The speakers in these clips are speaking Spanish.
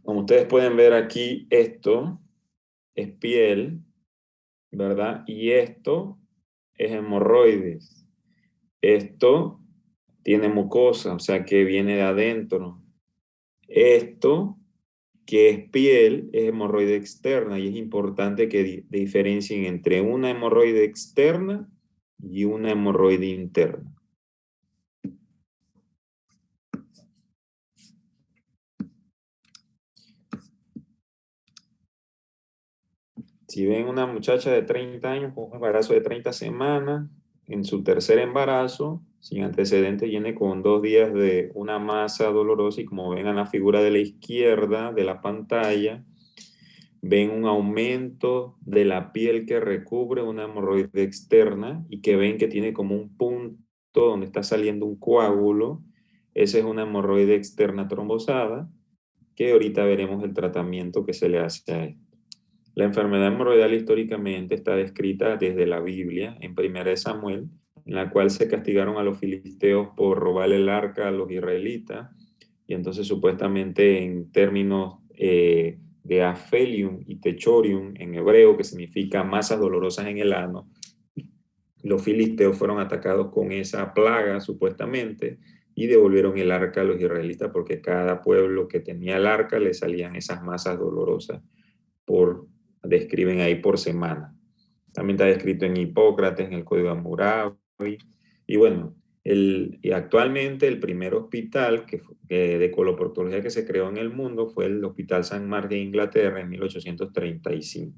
Como ustedes pueden ver aquí, esto es piel, ¿verdad? Y esto es hemorroides. Esto tiene mucosa, o sea que viene de adentro. Esto, que es piel, es hemorroide externa y es importante que diferencien entre una hemorroide externa y una hemorroide interna. Si ven una muchacha de 30 años con un embarazo de 30 semanas, en su tercer embarazo, sin antecedentes, viene con 2 días de una masa dolorosa y como ven en la figura de la izquierda de la pantalla, ven un aumento de la piel que recubre una hemorroide externa y que ven que tiene como un punto donde está saliendo un coágulo. Esa es una hemorroide externa trombosada, que ahorita veremos el tratamiento que se le hace a esto. La enfermedad hemorroidal históricamente está descrita desde la Biblia, en 1 Samuel, en la cual se castigaron a los filisteos por robarle el arca a los israelitas, y entonces supuestamente en términos de aphelium y techorium en hebreo, que significa masas dolorosas en el ano, los filisteos fueron atacados con esa plaga supuestamente y devolvieron el arca a los israelitas porque cada pueblo que tenía el arca le salían esas masas dolorosas describen ahí por semana. También está descrito en Hipócrates, en el Código Hammurabi. Y bueno, y actualmente el primer hospital de coloproctología que se creó en el mundo fue el Hospital San Mark de Inglaterra en 1835.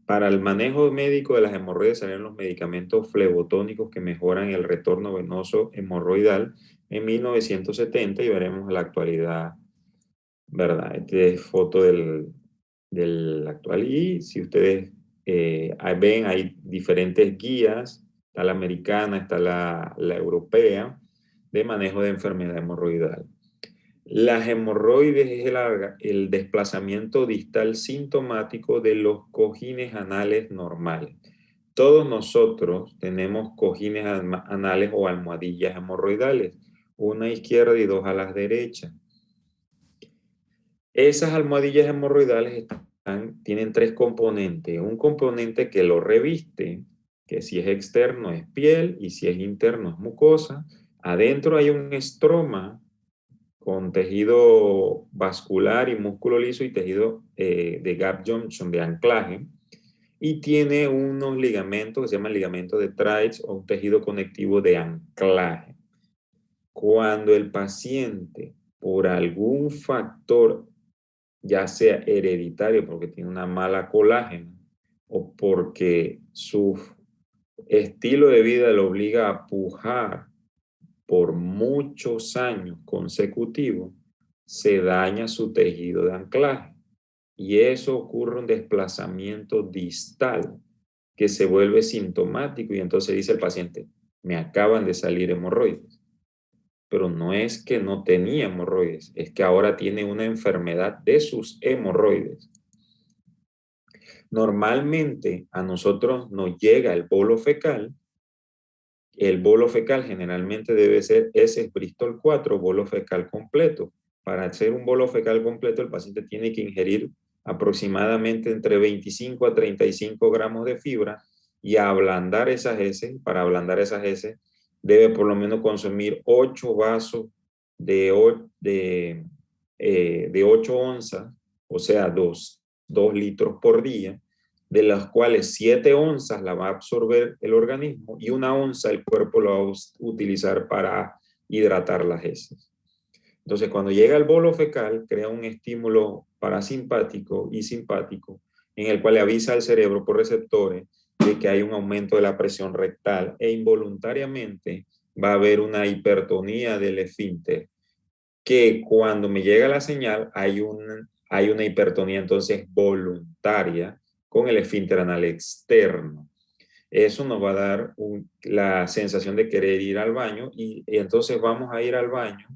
Para el manejo médico de las hemorroides salieron los medicamentos flebotónicos que mejoran el retorno venoso hemorroidal en 1970 y veremos la actualidad, ¿verdad? Esta es foto del actual y si ustedes ven, hay diferentes guías, está la americana, está la europea, de manejo de enfermedad hemorroidal. Las hemorroides es el desplazamiento distal sintomático de los cojines anales normales. Todos nosotros tenemos cojines anales o almohadillas hemorroidales, una a izquierda y dos a la derecha. Esas almohadillas hemorroidales tienen tres componentes. Un componente que lo reviste, que si es externo es piel y si es interno es mucosa. Adentro hay un estroma con tejido vascular y músculo liso y tejido de gap junction, de anclaje. Y tiene unos ligamentos que se llaman ligamentos de Treitz o un tejido conectivo de anclaje. Cuando el paciente, por algún factor ya sea hereditario porque tiene una mala colágeno o porque su estilo de vida lo obliga a pujar por muchos años consecutivos, se daña su tejido de anclaje. Y eso ocurre un desplazamiento distal que se vuelve sintomático y entonces dice el paciente, me acaban de salir hemorroides. Pero no es que no tenía hemorroides, es que ahora tiene una enfermedad de sus hemorroides. Normalmente a nosotros nos llega el bolo fecal. El bolo fecal generalmente debe ser ese Bristol 4, bolo fecal completo. Para hacer un bolo fecal completo, el paciente tiene que ingerir aproximadamente entre 25 a 35 gramos de fibra y ablandar esas heces. Para ablandar esas heces, debe por lo menos consumir 8 vasos de 8 onzas, o sea, 2 litros por día, de las cuales 7 onzas la va a absorber el organismo y 1 onza el cuerpo lo va a utilizar para hidratar las heces. Entonces, cuando llega el bolo fecal, crea un estímulo parasimpático y simpático en el cual le avisa al cerebro por receptores de que hay un aumento de la presión rectal e involuntariamente va a haber una hipertonía del esfínter, que cuando me llega la señal hay una hipertonía entonces voluntaria con el esfínter anal externo. Eso nos va a dar la sensación de querer ir al baño y entonces vamos a ir al baño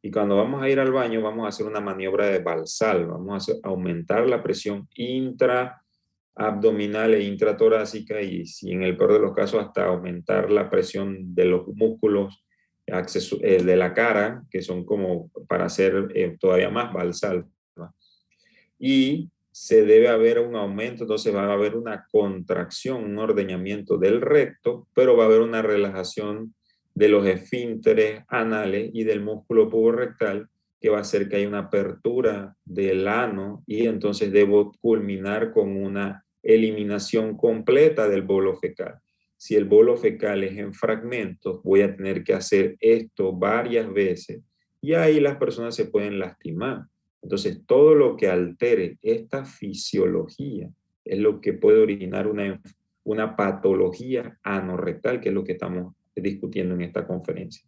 y cuando vamos a ir al baño vamos a hacer una maniobra de Valsalva, vamos a aumentar la presión intraabdominal e intratorácica y si en el peor de los casos hasta aumentar la presión de los músculos de la cara, que son como para hacer todavía más Valsalva. y se debe haber un aumento, entonces va a haber una contracción, un ordeñamiento del recto, pero va a haber una relajación de los esfínteres anales y del músculo puborectal, que va a hacer que haya una apertura del ano y entonces debo culminar con una eliminación completa del bolo fecal. Si el bolo fecal es en fragmentos, voy a tener que hacer esto varias veces y ahí las personas se pueden lastimar. Entonces, todo lo que altere esta fisiología es lo que puede originar una patología anorrectal, que es lo que estamos discutiendo en esta conferencia.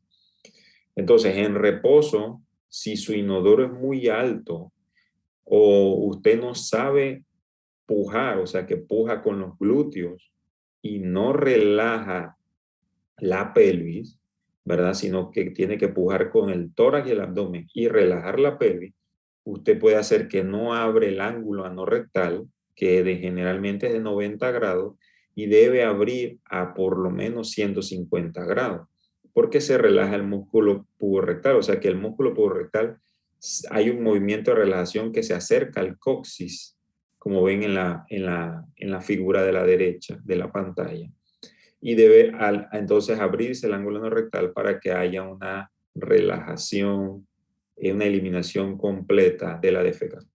Entonces, en reposo, si su inodoro es muy alto o usted no sabe pujar, o sea, que puja con los glúteos y no relaja la pelvis, ¿verdad? Sino que tiene que pujar con el tórax y el abdomen y relajar la pelvis, usted puede hacer que no abre el ángulo anorrectal, que generalmente es de 90 grados, y debe abrir a por lo menos 150 grados, porque se relaja el músculo puborectal, o sea que el músculo puborectal hay un movimiento de relajación que se acerca al coxis, como ven en la figura de la derecha de la pantalla, y debe entonces abrirse el ángulo anorrectal para que haya una relajación, una eliminación completa de la defecación.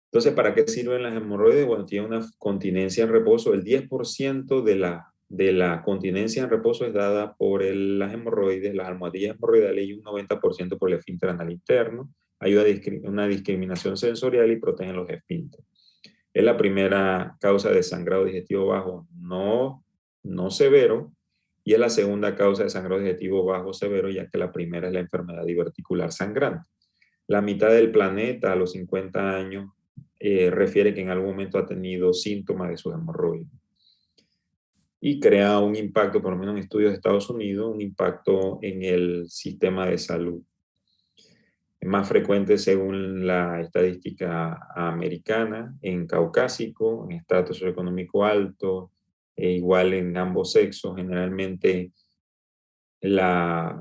Entonces, ¿para qué sirven las hemorroides? Bueno, tiene una continencia en reposo. El 10% de la continencia en reposo es dada por las hemorroides, las almohadillas hemorroidales, y un 90% por el esfínter anal interno. Ayuda a una discriminación sensorial y protege los esfínteres. Es la primera causa de sangrado digestivo bajo no severo, y es la segunda causa de sangrado digestivo bajo severo, ya que la primera es la enfermedad diverticular sangrante. La mitad del planeta a los 50 años refiere que en algún momento ha tenido síntomas de sus hemorroides. Y crea un impacto, por lo menos en estudios de Estados Unidos, un impacto en el sistema de salud. Es más frecuente según la estadística americana, en caucásico, en estatus socioeconómico alto, igual en ambos sexos. Generalmente la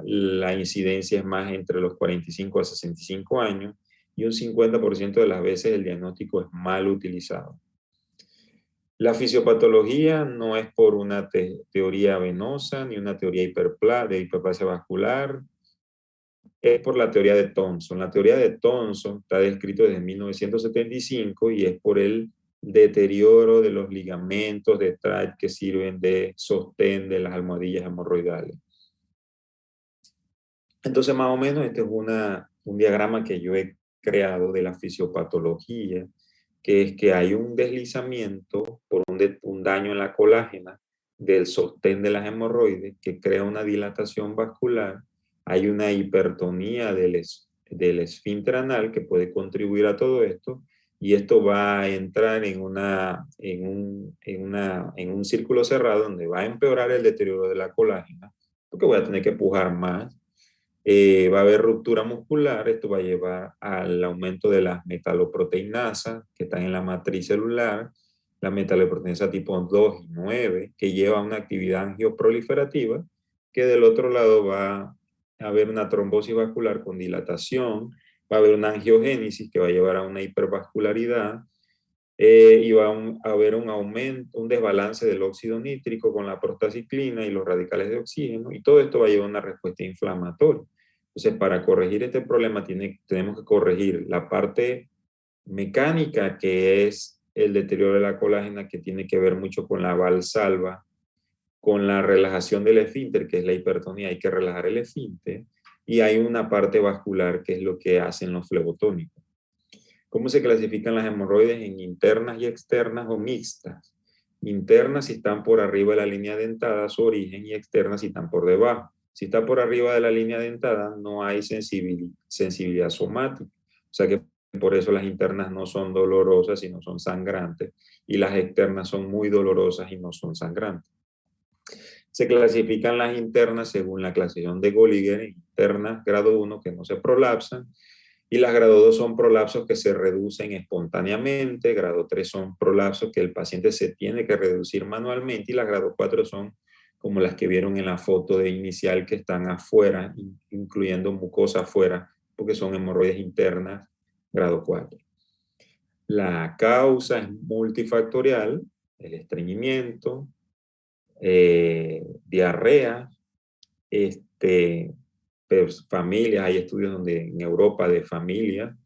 incidencia es más entre los 45 a 65 años, y un 50% de las veces el diagnóstico es mal utilizado. La fisiopatología no es por una teoría venosa ni una teoría de hiperplasia vascular, es por la teoría de Thomson. La teoría de Thomson está descrito desde 1975 y es por el deterioro de los ligamentos de Treitz que sirven de sostén de las almohadillas hemorroidales. Entonces, más o menos, este es un diagrama que yo he creado de la fisiopatología, que es que hay un deslizamiento por un daño en la colágena del sostén de las hemorroides que crea una dilatación vascular. Hay una hipertonía del esfínter anal que puede contribuir a todo esto, y esto va a entrar en un círculo cerrado donde va a empeorar el deterioro de la colágena, porque voy a tener que pujar más. Va a haber ruptura muscular. Esto va a llevar al aumento de las metaloproteinasas que están en la matriz celular, la metaloproteinasa tipo 2 y 9, que lleva a una actividad angioproliferativa, que del otro lado va a haber una trombosis vascular con dilatación, va a haber una angiogénesis que va a llevar a una hipervascularidad, y va a haber un aumento, un desbalance del óxido nítrico con la prostaciclina y los radicales de oxígeno, y todo esto va a llevar a una respuesta inflamatoria. Entonces, para corregir este problema tenemos que corregir la parte mecánica, que es el deterioro de la colágena, que tiene que ver mucho con la valsalva, con la relajación del esfínter, que es la hipertonía. Hay que relajar el esfínter, y hay una parte vascular, que es lo que hacen los flebotónicos. ¿Cómo se clasifican las hemorroides? En internas y externas o mixtas. Internas si están por arriba de la línea dentada, su origen, y externas si están por debajo. Si está por arriba de la línea dentada, no hay sensibilidad somática. O sea que por eso las internas no son dolorosas y no son sangrantes, y las externas son muy dolorosas y no son sangrantes. Se clasifican las internas según la clasificación de Goliger: internas grado 1 que no se prolapsan, y las grado 2 son prolapsos que se reducen espontáneamente, grado 3 son prolapsos que el paciente se tiene que reducir manualmente, y las grado 4 son como las que vieron en la foto de inicial, que están afuera, incluyendo mucosa afuera, porque son hemorroides internas grado 4. La causa es multifactorial, el estreñimiento, diarrea, pues, familias, hay estudios donde en Europa de familias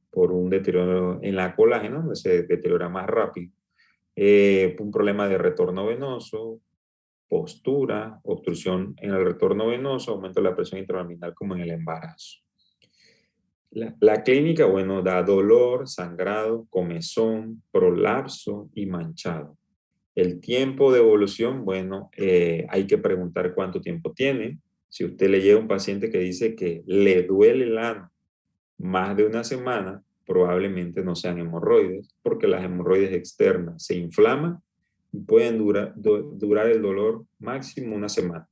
por un deterioro en la colágeno, donde se deteriora más rápido, un problema de retorno venoso, postura, obstrucción en el retorno venoso, aumento de la presión intraabdominal como en el embarazo. La clínica, bueno, da dolor, sangrado, comezón, prolapso y manchado. El tiempo de evolución, bueno, hay que preguntar cuánto tiempo tiene. Si usted le llega a un paciente que dice que le duele el ano más de una semana, probablemente no sean hemorroides, porque las hemorroides externas se inflaman y pueden durar el dolor máximo una semana.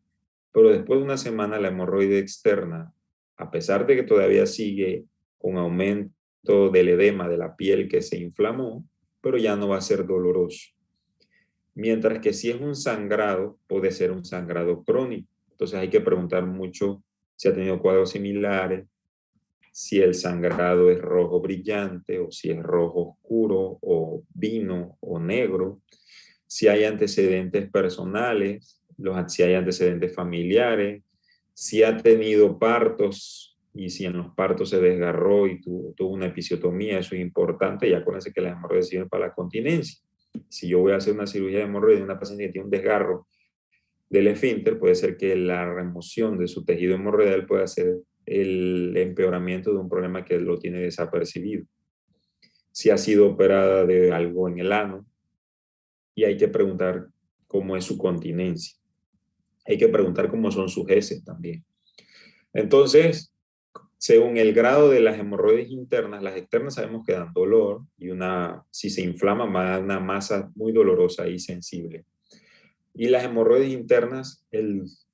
Pero después de una semana, la hemorroide externa, a pesar de que todavía sigue con aumento del edema de la piel que se inflamó, pero ya no va a ser doloroso. Mientras que si es un sangrado, puede ser un sangrado crónico. Entonces hay que preguntar mucho si ha tenido cuadros similares, si el sangrado es rojo brillante o si es rojo oscuro o vino o negro, si hay antecedentes personales, si hay antecedentes familiares, si ha tenido partos y si en los partos se desgarró y tuvo una episiotomía, eso es importante, ya acuérdense que las hemorroides sirven para la continencia. Si yo voy a hacer una cirugía de hemorroides de una paciente que tiene un desgarro del esfínter, puede ser que la remoción de su tejido hemorroidal pueda ser el empeoramiento de un problema que lo tiene desapercibido. Si ha sido operada de algo en el ano, y hay que preguntar cómo es su continencia. Hay que preguntar cómo son sus heces también. Entonces, según el grado de las hemorroides internas, las externas sabemos que dan dolor y si se inflama, va a dar una masa muy dolorosa y sensible. Y las hemorroides internas,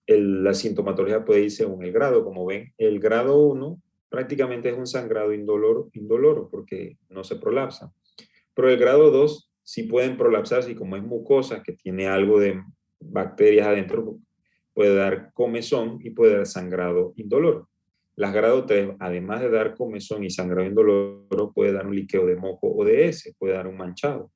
la sintomatología puede ir según el grado. Como ven, el grado 1 prácticamente es un sangrado indoloro porque no se prolapsa. Pero el grado 2 sí pueden prolapsarse y como es mucosa, que tiene algo de bacterias adentro, puede dar comezón y puede dar sangrado indoloro. Las grado 3, además de dar comezón y sangrado indoloro, puede dar un liqueo de moco o de heces, puede dar un manchado.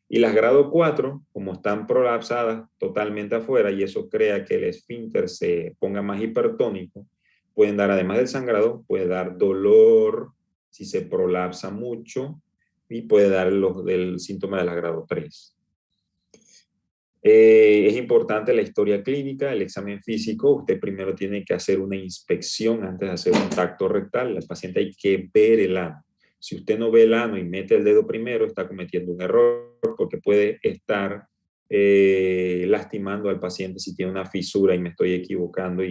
Y las grado 4, como están prolapsadas totalmente afuera y eso crea que el esfínter se ponga más hipertónico, pueden dar, además del sangrado, puede dar dolor si se prolapsa mucho y puede dar el síntoma de la grado 3. Es importante la historia clínica, el examen físico. Usted primero tiene que hacer una inspección antes de hacer un tacto rectal. Al paciente hay que ver el ano. Si usted no ve el ano y mete el dedo primero, está cometiendo un error porque puede estar lastimando al paciente si tiene una fisura y me estoy equivocando.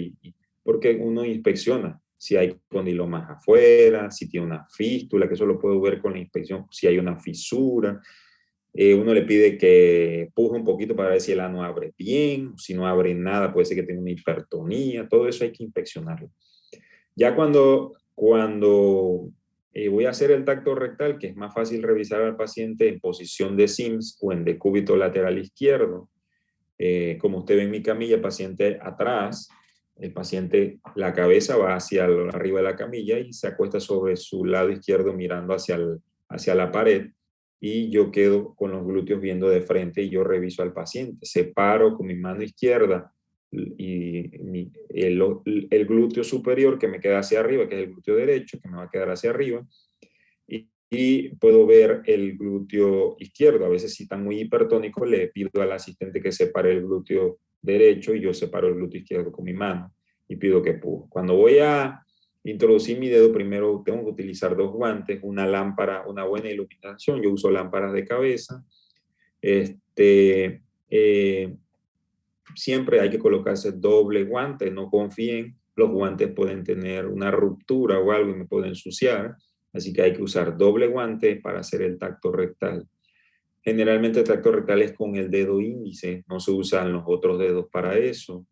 Porque uno inspecciona si hay condilomas afuera, si tiene una fístula, que eso lo puedo ver con la inspección, si hay una fisura. Uno le pide que empuje un poquito para ver si el ano abre bien, si no abre nada, puede ser que tenga una hipertonía, todo eso hay que inspeccionarlo. Ya cuando voy a hacer el tacto rectal, que es más fácil revisar al paciente en posición de Sims o en decúbito lateral izquierdo, como usted ve en mi camilla, el paciente atrás, el paciente, la cabeza va hacia arriba de la camilla y se acuesta sobre su lado izquierdo mirando hacia la pared y yo quedo con los glúteos viendo de frente y yo reviso al paciente. Separo con mi mano izquierda el glúteo superior que me queda hacia arriba, que es el glúteo derecho, que me va a quedar hacia arriba, y puedo ver el glúteo izquierdo. A veces si están muy hipertónicos le pido al asistente que separe el glúteo derecho y yo separo el glúteo izquierdo con mi mano y pido que empuje. Cuando voy a introducir mi dedo, primero tengo que utilizar dos guantes, una lámpara, una buena iluminación. Yo uso lámparas de cabeza. Siempre hay que colocarse doble guante, no confíen, los guantes pueden tener una ruptura o algo y me pueden ensuciar, así que hay que usar doble guante para hacer el tacto rectal. Generalmente el tacto rectal es con el dedo índice, no se usan los otros dedos para eso.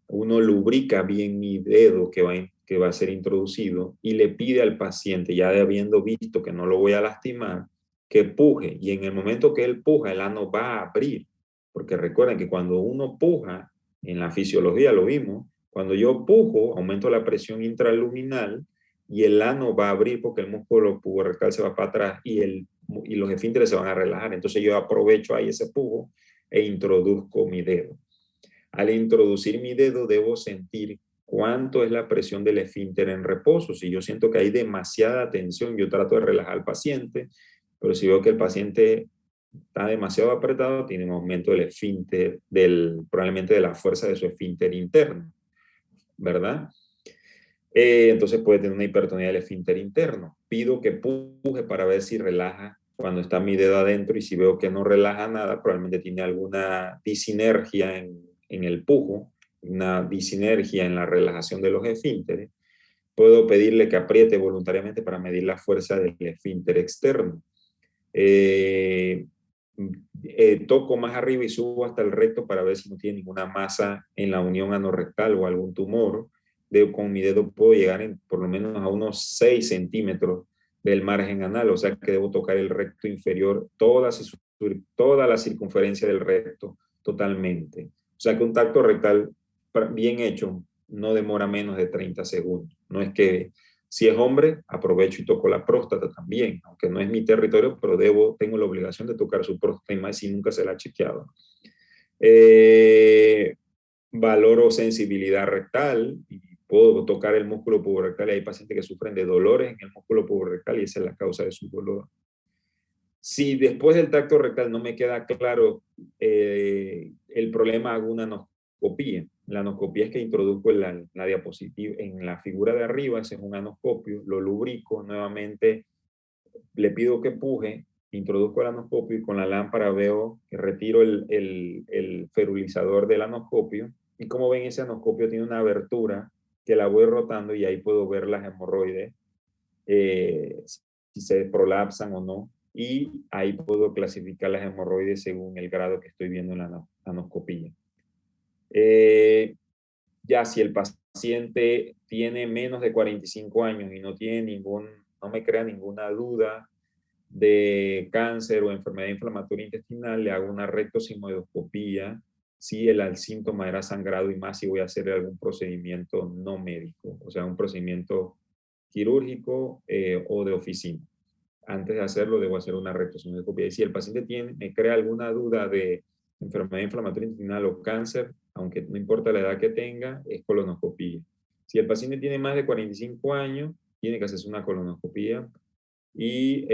Uno lubrica bien mi dedo que va a ser introducido y le pide al paciente, ya habiendo visto que no lo voy a lastimar, que puje. Y en el momento que él puja, el ano va a abrir. Porque recuerden que cuando uno puja, en la fisiología lo vimos, cuando yo pujo, aumento la presión intraluminal y el ano va a abrir porque el músculo puborectal se va para atrás y los esfínteres se van a relajar. Entonces yo aprovecho ahí ese pujo e introduzco mi dedo. Al introducir mi dedo debo sentir cuánto es la presión del esfínter en reposo. Si yo siento que hay demasiada tensión, yo trato de relajar al paciente, pero si veo que el paciente está demasiado apretado, tiene un aumento del esfínter, probablemente de la fuerza de su esfínter interno, ¿verdad? Entonces puede tener una hipertonía del esfínter interno. Pido que puje para ver si relaja cuando está mi dedo adentro, y si veo que no relaja nada, probablemente tiene alguna disinergia en el pujo, una disinergia en la relajación de los esfínteres. Puedo pedirle que apriete voluntariamente para medir la fuerza del esfínter externo. Toco más arriba y subo hasta el recto para ver si no tiene ninguna masa en la unión anorrectal o algún tumor. Con mi dedo puedo llegar por lo menos a unos 6 centímetros del margen anal, o sea que debo tocar el recto inferior, toda la circunferencia del recto totalmente. O sea que un tacto rectal bien hecho no demora menos de 30 segundos. No es que si es hombre, aprovecho y toco la próstata también, aunque no es mi territorio, pero tengo la obligación de tocar su próstata, y más si nunca se la ha chequeado. Valoro sensibilidad rectal y puedo tocar el músculo puborectal, y hay pacientes que sufren de dolores en el músculo puborectal y esa es la causa de su dolor. Si después del tacto rectal no me queda claro el problema, hago una anoscopía. La anoscopía es que introduzco en la diapositiva, en la figura de arriba, ese es un anoscopio, lo lubrico nuevamente, le pido que puje, introduzco el anoscopio y con la lámpara veo que retiro el ferulizador del anoscopio, y como ven, ese anoscopio tiene una abertura que la voy rotando y ahí puedo ver las hemorroides, si se prolapsan o no, y ahí puedo clasificar las hemorroides según el grado que estoy viendo en la anoscopía. Ya si el paciente tiene menos de 45 años y no me crea ninguna duda de cáncer o enfermedad inflamatoria intestinal, le hago una rectosigmoidoscopía si el síntoma era sangrado, y más si voy a hacer algún procedimiento no médico, o sea, un procedimiento quirúrgico o de oficina. Antes de hacerlo, debo hacer una rectosigmoidoscopia. Y si el paciente me crea alguna duda de enfermedad inflamatoria intestinal o cáncer, aunque no importa la edad que tenga, es colonoscopia. Si el paciente tiene más de 45 años, tiene que hacerse una colonoscopia. Y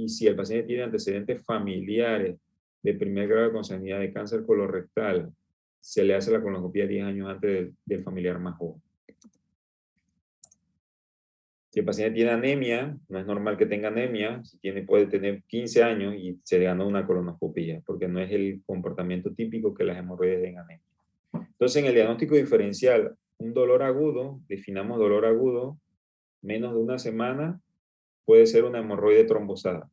si el paciente tiene antecedentes familiares de primer grado de consanguinidad de cáncer colorectal, se le hace la colonoscopia 10 años antes del familiar más joven. Si el paciente tiene anemia, no es normal que tenga anemia. Si puede tener 15 años y se le ganó una colonoscopia, porque no es el comportamiento típico que las hemorroides den anemia. Entonces, en el diagnóstico diferencial, un dolor agudo, definamos dolor agudo, menos de una semana, puede ser una hemorroide trombosada,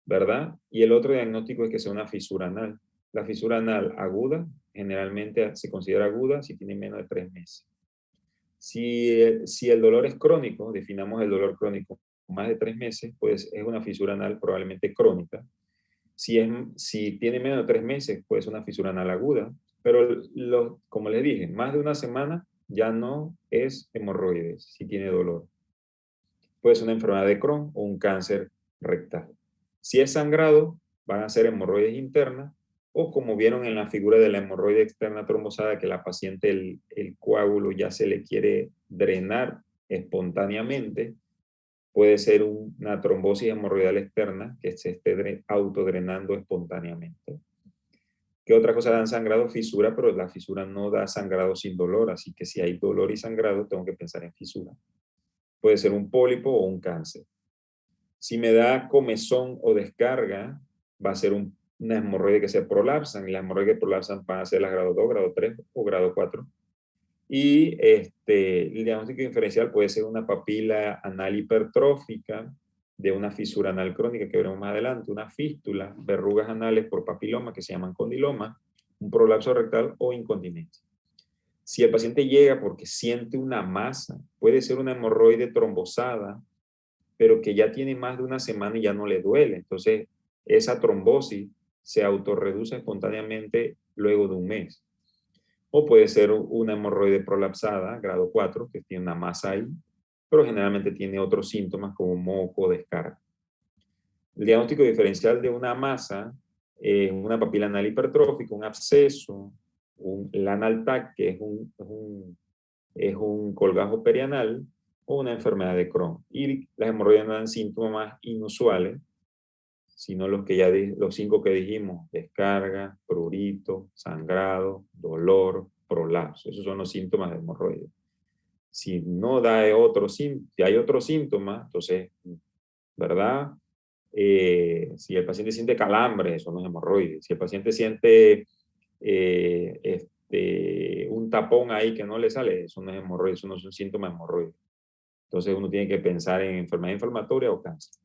¿verdad? Y el otro diagnóstico es que sea una fisura anal. La fisura anal aguda, generalmente se considera aguda si tiene menos de 3 meses. Si el dolor es crónico, definamos el dolor crónico más de 3 meses, pues es una fisura anal probablemente crónica. Si tiene menos de 3 meses, pues es una fisura anal aguda. Pero como les dije, más de una semana ya no es hemorroides si tiene dolor. Puede ser una enfermedad de Crohn o un cáncer rectal. Si es sangrado, van a ser hemorroides internas, o como vieron en la figura de la hemorroide externa trombosada, que la paciente el coágulo ya se le quiere drenar espontáneamente, puede ser una trombosis hemorroidal externa que se esté autodrenando espontáneamente. ¿Qué otra cosa dan sangrado? Fisura, pero la fisura no da sangrado sin dolor, así que si hay dolor y sangrado, tengo que pensar en fisura. Puede ser un pólipo o un cáncer. Si me da comezón o descarga, va a ser una hemorroide que se prolapsan, y las hemorroides que prolapsan van a ser las grado 2, grado 3 o grado 4. Y el diagnóstico diferencial puede ser una papila anal hipertrófica de una fisura anal crónica que veremos más adelante, una fístula, verrugas anales por papiloma que se llaman condiloma, un prolapso rectal o incontinencia. Si el paciente llega porque siente una masa, puede ser una hemorroide trombosada, pero que ya tiene más de una semana y ya no le duele. Entonces, esa trombosis se autorreduce espontáneamente luego de un mes. O puede ser una hemorroide prolapsada, grado 4, que tiene una masa ahí, pero generalmente tiene otros síntomas como moco, descarga. El diagnóstico diferencial de una masa es una papila anal hipertrófica, un absceso, un anal TAC, que es un colgajo perianal, o una enfermedad de Crohn. Y las hemorroides no dan síntomas inusuales, sino los 5 que dijimos: descarga, prurito, sangrado, dolor, prolapso. Esos son los síntomas de hemorroides. Si no da si hay otro síntoma, entonces, ¿verdad? Si el paciente siente calambre, eso no es hemorroides. Si el paciente siente un tapón ahí que no le sale, eso no es hemorroides, eso no es un síntoma de hemorroides. Entonces uno tiene que pensar en enfermedad inflamatoria o cáncer.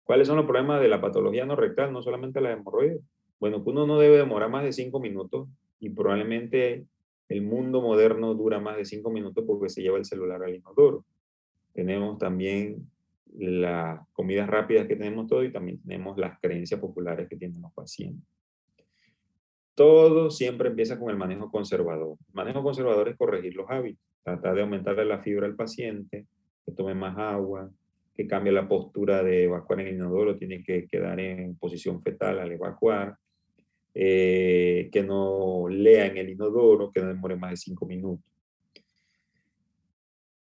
¿Cuáles son los problemas de la patología no rectal? No solamente la hemorroides. Bueno, que uno no debe demorar más de 5 minutos y probablemente el mundo moderno dura más de 5 minutos porque se lleva el celular al inodoro. Tenemos también las comidas rápidas que tenemos todo y también tenemos las creencias populares que tienen los pacientes. Todo siempre empieza con el manejo conservador. El manejo conservador es corregir los hábitos, tratar de aumentarle la fibra al paciente, que tome más agua, que cambie la postura de evacuar en el inodoro, tiene que quedar en posición fetal al evacuar, que no lea en el inodoro, que no demore más de 5 minutos.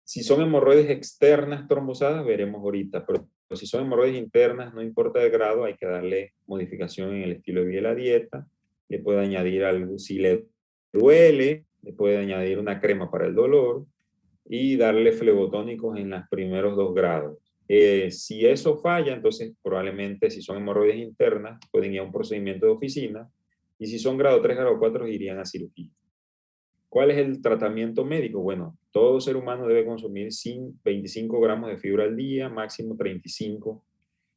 Si son hemorroides externas trombosadas, veremos ahorita, pero si son hemorroides internas, no importa el grado, hay que darle modificación en el estilo de vida y la dieta. Le puede añadir algo, si le duele, le puede añadir una crema para el dolor y darle flebotónicos en los primeros 2 grados. Si eso falla, entonces probablemente si son hemorroides internas, pueden ir a un procedimiento de oficina, y si son grado 3, grado 4, irían a cirugía. ¿Cuál es el tratamiento médico? Bueno, todo ser humano debe consumir 25 gramos de fibra al día, máximo 35.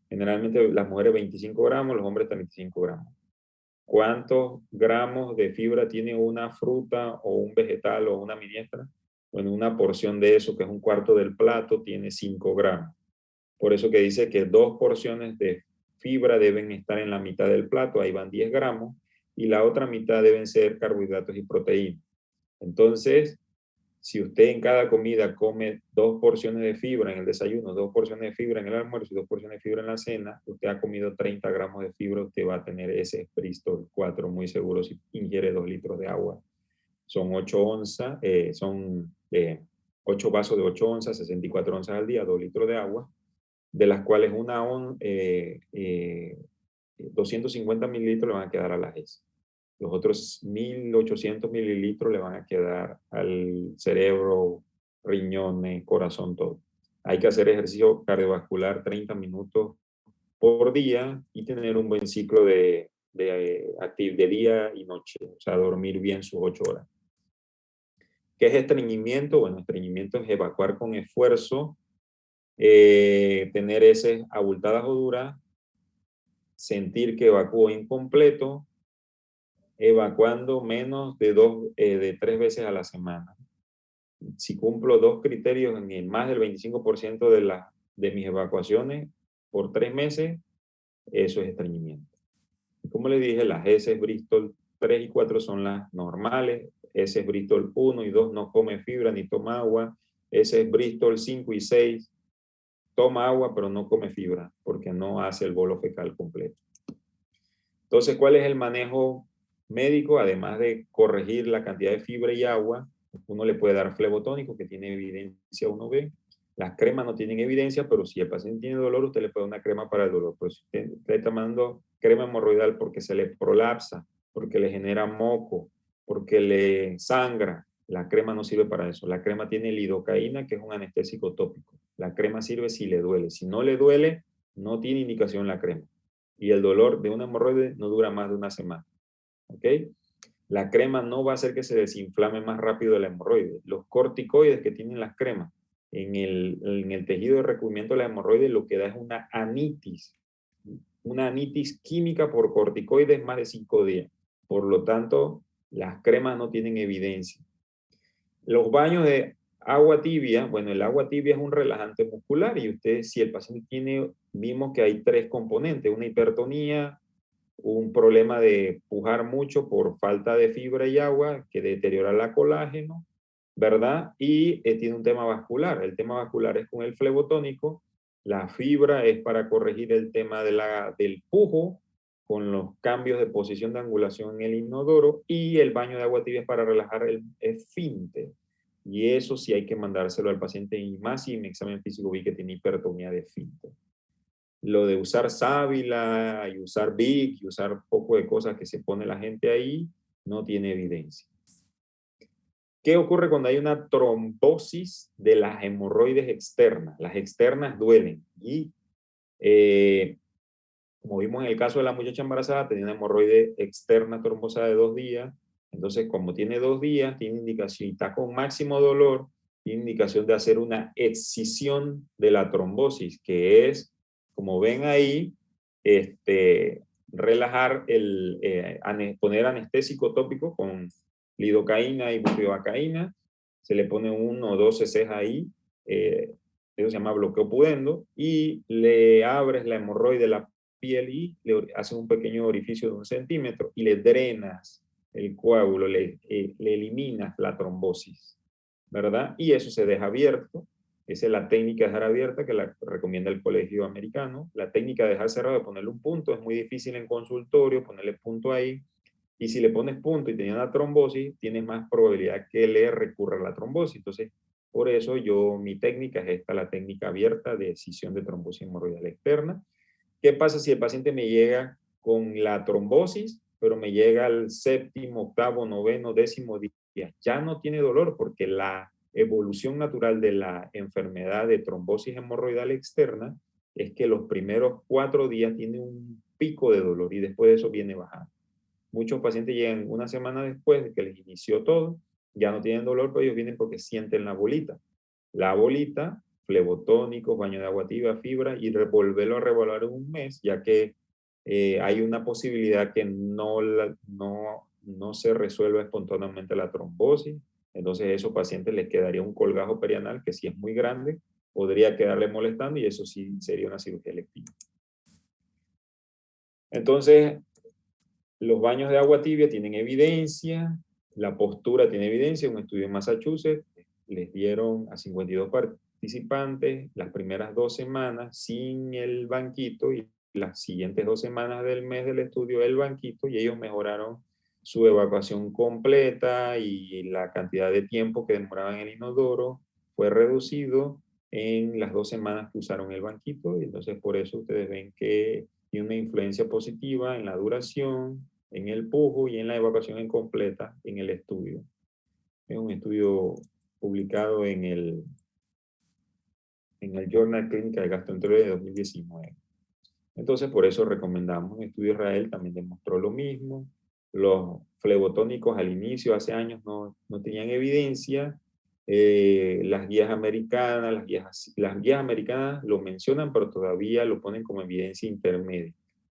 Generalmente las mujeres 25 gramos, los hombres 35 gramos. ¿Cuántos gramos de fibra tiene una fruta o un vegetal o una miniestra? Bueno, una porción de eso, que es un cuarto del plato, tiene 5 gramos. Por eso que dice que 2 porciones de fibra deben estar en la mitad del plato, ahí van 10 gramos, y la otra mitad deben ser carbohidratos y proteínas. Entonces, si usted en cada comida come 2 porciones de fibra en el desayuno, 2 porciones de fibra en el almuerzo y 2 porciones de fibra en la cena, usted ha comido 30 gramos de fibra, usted va a tener ese Bristol 4 muy seguro si ingiere 2 litros de agua. Son 8 onzas, 8 vasos de 8 onzas, 64 onzas al día, 2 litros de agua, de las cuales 250 mililitros le van a quedar a la GES. Los otros 1.800 mililitros le van a quedar al cerebro, riñones, corazón, todo. Hay que hacer ejercicio cardiovascular 30 minutos por día y tener un buen ciclo de día y noche, o sea, dormir bien sus 8 horas. ¿Qué es estreñimiento? Bueno, estreñimiento es evacuar con esfuerzo, tener heces abultadas o duras, sentir que evacúo incompleto, evacuando menos de 3 veces a la semana. Si cumplo 2 criterios en más del 25% de mis evacuaciones por 3 meses, eso es estreñimiento. Como le dije, las heces Bristol 3 y 4 son las normales. Heces Bristol 1 y 2 no come fibra ni toma agua. Heces Bristol 5 y 6 toma agua pero no come fibra porque no hace el bolo fecal completo. Entonces, ¿cuál es el manejo médico? Además de corregir la cantidad de fibra y agua, uno le puede dar flebotónico, que tiene evidencia 1B. Las cremas no tienen evidencia, pero si el paciente tiene dolor, usted le puede dar una crema para el dolor. Pero si usted está mandando crema hemorroidal porque se le prolapsa, porque le genera moco, porque le sangra, la crema no sirve para eso. La crema tiene lidocaína, que es un anestésico tópico. La crema sirve si le duele. Si no le duele, no tiene indicación la crema. Y el dolor de una hemorroide no dura más de una semana. ¿Ok? La crema no va a hacer que se desinflame más rápido la hemorroide. Los corticoides que tienen las cremas en el tejido de recubrimiento de la hemorroide lo que da es una anitis química por corticoides más de 5 días. Por lo tanto, las cremas no tienen evidencia. Los baños de agua tibia, bueno, el agua tibia es un relajante muscular y usted, si el paciente tiene, vimos que hay 3 componentes, una hipertonía, un problema de pujar mucho por falta de fibra y agua que deteriora la colágeno, ¿verdad? Y tiene un tema vascular. El tema vascular es con el flebotónico. La fibra es para corregir el tema del pujo con los cambios de posición de angulación en el inodoro, y el baño de agua tibia es para relajar el esfínter. Y eso sí hay que mandárselo al paciente, y más si en examen físico vi que tiene hipertonía de esfínter. Lo de usar sábila y usar Vic y usar poco de cosas que se pone la gente ahí no tiene evidencia. ¿Qué ocurre cuando hay una trombosis de las hemorroides externas? Las externas duelen y, como vimos en el caso de la muchacha embarazada, tenía una hemorroide externa trombosada de 2 días. Entonces, como tiene 2 días, tiene indicación, y está con máximo dolor, tiene indicación de hacer una excisión de la trombosis, que es, como ven ahí, relajar, poner anestésico tópico con lidocaína y bupivacaína. Se le pone 1 o 2 cc ahí, eso se llama bloqueo pudendo, y le abres la hemorroide, la piel, y le haces un pequeño orificio de 1 centímetro y le drenas el coágulo, le eliminas la trombosis, ¿verdad? Y eso se deja abierto. Esa es la técnica de dejar abierta que la recomienda el Colegio Americano. La técnica de dejar cerrado, de ponerle un punto, es muy difícil en consultorio ponerle punto ahí. Y si le pones punto y tenía una trombosis, tienes más probabilidad que le recurra la trombosis. Entonces, por eso mi técnica es esta, la técnica abierta de excisión de trombosis hemorroidal externa. ¿Qué pasa si el paciente me llega con la trombosis, pero me llega al 7º, 8º, 9º, 10º día? Ya no tiene dolor, porque la evolución natural de la enfermedad de trombosis hemorroidal externa es que los primeros 4 días tiene un pico de dolor y después de eso viene bajando. Muchos pacientes llegan 1 semana después de que les inició todo, ya no tienen dolor, pero ellos vienen porque sienten la bolita. La bolita, flebotónicos, baño de agua tibia, fibra, y volverlo a revaluar en 1 mes, ya que hay una posibilidad que no se resuelva espontáneamente la trombosis. Entonces a esos pacientes les quedaría un colgajo perianal que, si es muy grande, podría quedarle molestando, y eso sí sería una cirugía electiva. Entonces, los baños de agua tibia tienen evidencia, la postura tiene evidencia. Un estudio en Massachusetts les dieron a 52 participantes las primeras 2 semanas sin el banquito, y las siguientes 2 semanas del mes del estudio el banquito, y ellos mejoraron su evacuación completa, y la cantidad de tiempo que demoraban en el inodoro fue reducido en las 2 semanas que usaron el banquito. Y entonces por eso ustedes ven que tiene una influencia positiva en la duración, en el pujo y en la evacuación incompleta en el estudio. Es un estudio publicado en el Journal Clínica de Gastroenterología de 2019. Entonces, por eso recomendamos. Un estudio Israel también demostró lo mismo. Los flebotónicos al inicio, hace años, no tenían evidencia. Las guías americanas, las guías americanas lo mencionan, pero todavía lo ponen como evidencia intermedia.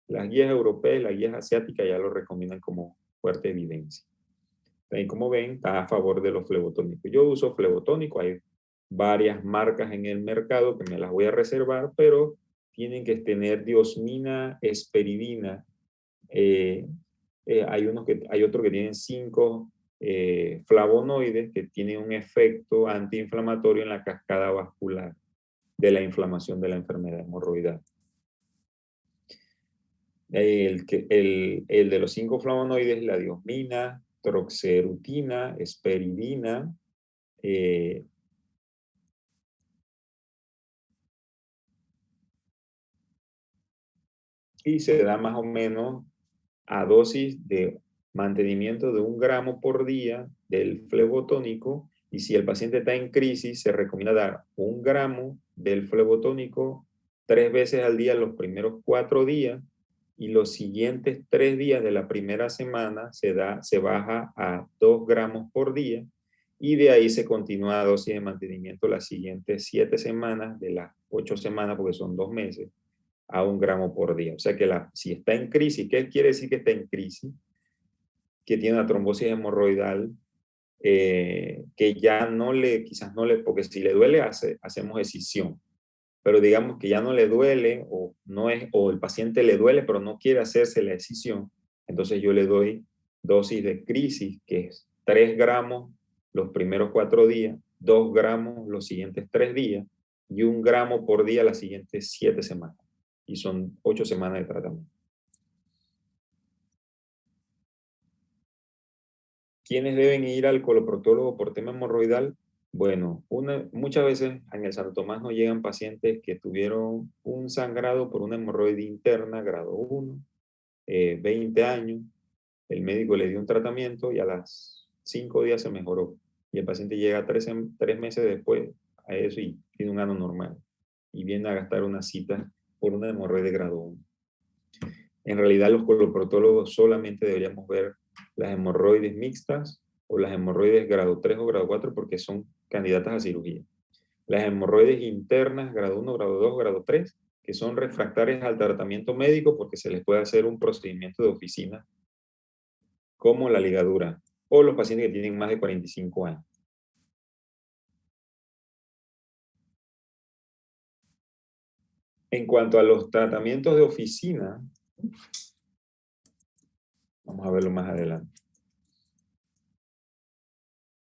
Las guías europeas, las guías asiáticas ya lo recomiendan como fuerte evidencia. Y como ven, está a favor de los flebotónicos. Yo uso flebotónico, hay varias marcas en el mercado que me las voy a reservar, pero tienen que tener diosmina, esperidina. Hay otros que tienen 5 flavonoides que tienen un efecto antiinflamatorio en la cascada vascular de la inflamación de la enfermedad hemorroidal. El de los 5 flavonoides, la diosmina, troxerutina, esperidina, y se da más o menos a dosis de mantenimiento de 1 gramo por día del flebotónico. Y si el paciente está en crisis, se recomienda dar 1 gramo del flebotónico 3 veces al día los primeros 4 días, y los siguientes 3 días de la primera semana se baja a 2 gramos por día, y de ahí se continúa a dosis de mantenimiento las siguientes 7 semanas, de las 8 semanas, porque son 2 meses, a 1 gramo por día. O sea que si está en crisis, ¿qué quiere decir que está en crisis? Que tiene una trombosis hemorroidal, que ya quizás no le, porque si le duele hacemos excisión, pero digamos que ya no le duele, o el paciente le duele pero no quiere hacerse la excisión, entonces yo le doy dosis de crisis, que es 3 gramos los primeros 4 días, 2 gramos los siguientes 3 días y 1 gramo por día las siguientes 7 semanas. Y son 8 semanas de tratamiento. ¿Quiénes deben ir al coloproctólogo por tema hemorroidal? Bueno, muchas veces en el Santo Tomás nos llegan pacientes que tuvieron un sangrado por una hemorroide interna, grado 1, 20 años. El médico le dio un tratamiento y a las 5 días se mejoró. Y el paciente llega 3 meses después a eso y tiene un ano normal. Y viene a gastar una cita por una hemorroide grado 1. En realidad, los coloproctólogos solamente deberíamos ver las hemorroides mixtas o las hemorroides grado 3 o grado 4 porque son candidatas a cirugía. Las hemorroides internas, grado 1, grado 2, grado 3, que son refractarias al tratamiento médico porque se les puede hacer un procedimiento de oficina como la ligadura, o los pacientes que tienen más de 45 años. En cuanto a los tratamientos de oficina, vamos a verlo más adelante.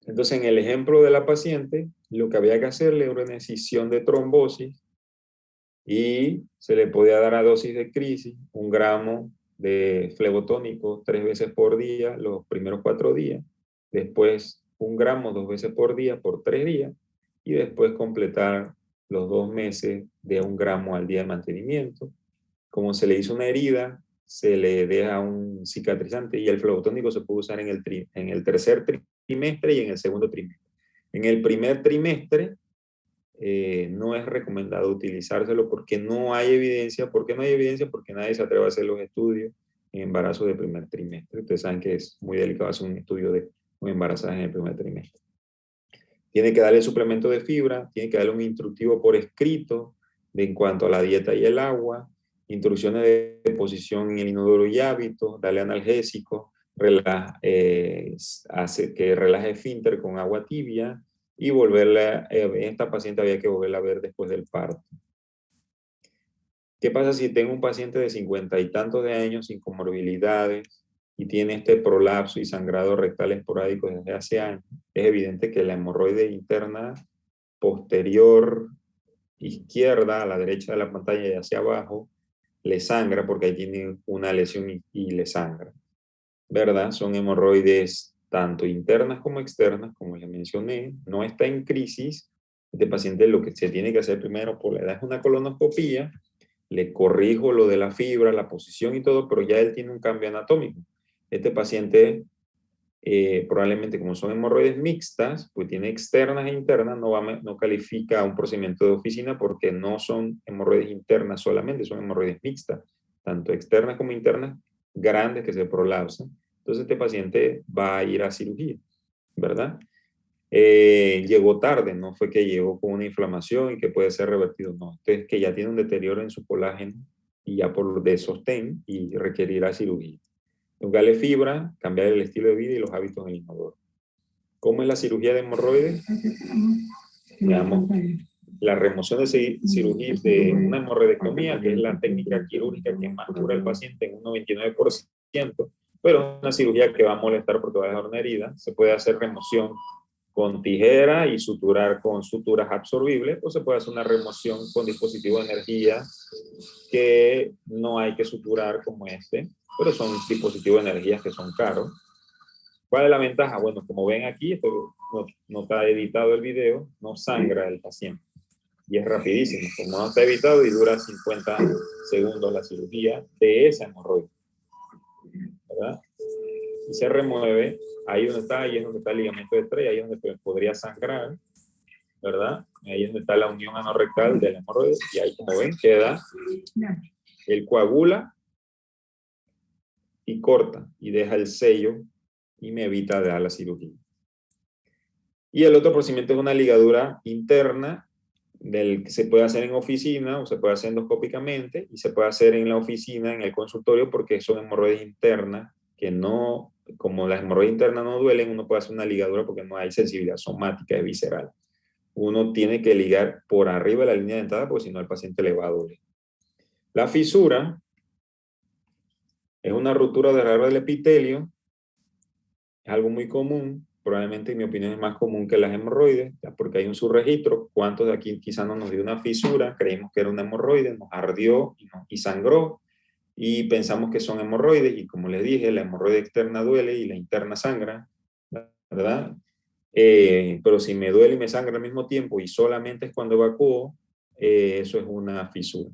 Entonces, en el ejemplo de la paciente, lo que había que hacerle era una incisión de trombosis y se le podía dar a dosis de crisis 1 gramo de flebotónico 3 veces por día los primeros 4 días, después 1 gramo 2 veces por día por 3 días y después completar los 2 meses de 1 gramo al día de mantenimiento. Como se le hizo una herida, se le deja un cicatrizante y el flebotónico se puede usar en el tercer trimestre y en el segundo trimestre. En el primer trimestre no es recomendado utilizárselo porque no hay evidencia. ¿Por qué no hay evidencia? Porque nadie se atreve a hacer los estudios en embarazo de primer trimestre. Ustedes saben que es muy delicado hacer un estudio de un embarazo en el primer trimestre. Tiene que darle suplemento de fibra, tiene que darle un instructivo por escrito en cuanto a la dieta y el agua, instrucciones de posición en el inodoro y hábitos, darle analgésico, hace que relaje esfínter con agua tibia y volverla, esta paciente había que volverla a ver después del parto. ¿Qué pasa si tengo un paciente de 50 y tantos de años sin comorbilidades y tiene este prolapso y sangrado rectal esporádico desde hace años? Es evidente que la hemorroide interna posterior izquierda a la derecha de la pantalla y hacia abajo le sangra porque ahí tiene una lesión y le sangra, ¿verdad? Son hemorroides tanto internas como externas, como les mencioné. No está en crisis. Este paciente lo que se tiene que hacer primero por la edad es una colonoscopía. Le corrijo lo de la fibra, la posición y todo, pero ya él tiene un cambio anatómico. Este paciente probablemente como son hemorroides mixtas, pues tiene externas e internas, no califica un procedimiento de oficina porque no son hemorroides internas solamente, son hemorroides mixtas, tanto externas como internas, grandes que se prolapsan. Entonces este paciente va a ir a cirugía, ¿verdad? Llegó tarde, no fue que llegó con una inflamación y que puede ser revertido, no, es que ya tiene un deterioro en su colágeno y ya por de sostén y requerirá cirugía. Darle fibra, cambiar el estilo de vida y los hábitos en el inodoro. ¿Cómo es la cirugía de hemorroides? Veamos, la remoción de cirugía de una hemorroidectomía, que es la técnica quirúrgica que más cura al paciente en un 99%, pero es una cirugía que va a molestar porque va a dejar una herida. Se puede hacer remoción con tijera y suturar con suturas absorbibles, o se puede hacer una remoción con dispositivo de energía que no hay que suturar como este, pero son dispositivos de energía que son caros. ¿Cuál es la ventaja? Bueno, como ven aquí, esto no está editado el video, no sangra el paciente. Y es rapidísimo, como no está editado y dura 50 segundos la cirugía de esa hemorroide, ¿verdad? Y se remueve, ahí es donde está el ligamento de estrella, ahí es donde podría sangrar, ¿verdad? Ahí es donde está la unión anorrectal de la hemorroide, y ahí como ven queda, él coagula y corta y deja el sello y me evita dar la cirugía. Y el otro procedimiento es una ligadura interna del que se puede hacer en oficina o se puede hacer endoscópicamente y se puede hacer en la oficina, en el consultorio, porque son hemorroides internas que no, como las hemorroides internas no duelen, uno puede hacer una ligadura porque no hay sensibilidad somática, es visceral. Uno tiene que ligar por arriba de la línea dentada porque si no al paciente le va a doler. La fisura es una ruptura de la del epitelio, es algo muy común, probablemente en mi opinión es más común que las hemorroides, porque hay un subregistro. ¿Cuántos de aquí quizás no nos dio una fisura? Creímos que era una hemorroide, nos ardió y sangró, y pensamos que son hemorroides, y como les dije, la hemorroide externa duele y la interna sangra, ¿verdad? Pero si me duele y me sangra al mismo tiempo y solamente es cuando evacúo, eso es una fisura.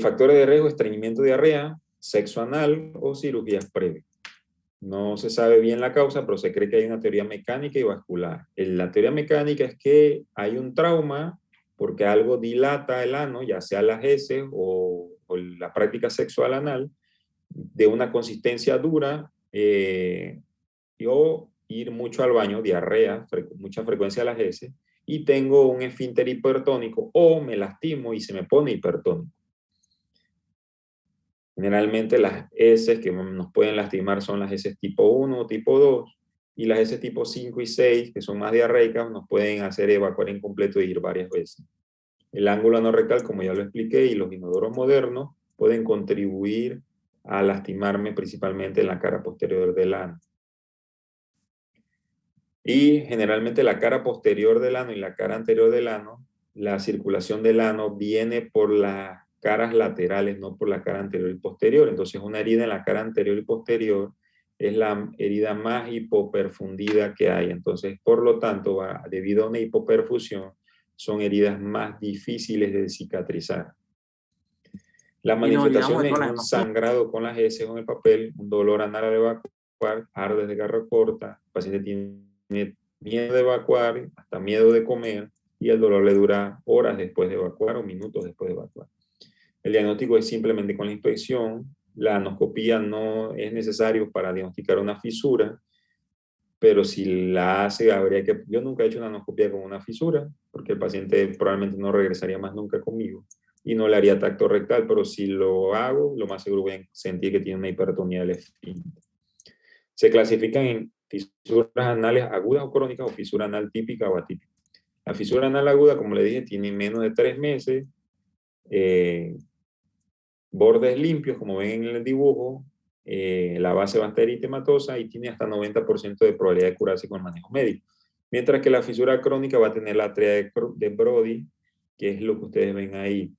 Factores de riesgo: estreñimiento, diarrea, sexo anal o cirugías previas. No se sabe bien la causa, pero se cree que hay una teoría mecánica y vascular. La teoría mecánica es que hay un trauma porque algo dilata el ano, ya sea las heces o la práctica sexual anal, de una consistencia dura, o ir mucho al baño, diarrea, mucha frecuencia de las heces, y tengo un esfínter hipertónico o me lastimo y se me pone hipertónico. Generalmente las heces que nos pueden lastimar son las heces tipo 1 o tipo 2, y las heces tipo 5 y 6, que son más diarreicas, nos pueden hacer evacuar incompleto e ir varias veces. El ángulo anorrectal, como ya lo expliqué, y los inodoros modernos pueden contribuir a lastimarme principalmente en la cara posterior del ano. Y generalmente la cara posterior del ano y la cara anterior del ano, la circulación del ano viene por las caras laterales, no por la cara anterior y posterior. Entonces, una herida en la cara anterior y posterior es la herida más hipoperfundida que hay. Entonces, por lo tanto, debido a una hipoperfusión, son heridas más difíciles de cicatrizar. Las manifestaciones: un sangrado con las heces o en el papel, un dolor anal al evacuar, ardor de garra corta, el paciente tiene miedo de evacuar, hasta miedo de comer, y el dolor le dura horas después de evacuar o minutos después de evacuar. El diagnóstico es simplemente con la inspección. La anoscopía no es necesario para diagnosticar una fisura, pero si la hace, habría que... Yo nunca he hecho una anoscopía con una fisura, porque el paciente probablemente no regresaría más nunca conmigo y no le haría tacto rectal, pero si lo hago, lo más seguro voy a sentir que tiene una hipertonía del esfínter. Se clasifican en fisuras anales agudas o crónicas, o fisura anal típica o atípica. La fisura anal aguda, como le dije, tiene menos de 3 meses, bordes limpios, como ven en el dibujo, la base va a estar eritematosa y tiene hasta 90% de probabilidad de curarse con manejo médico. Mientras que la fisura crónica va a tener la tríada de Brody, que es lo que ustedes ven ahí.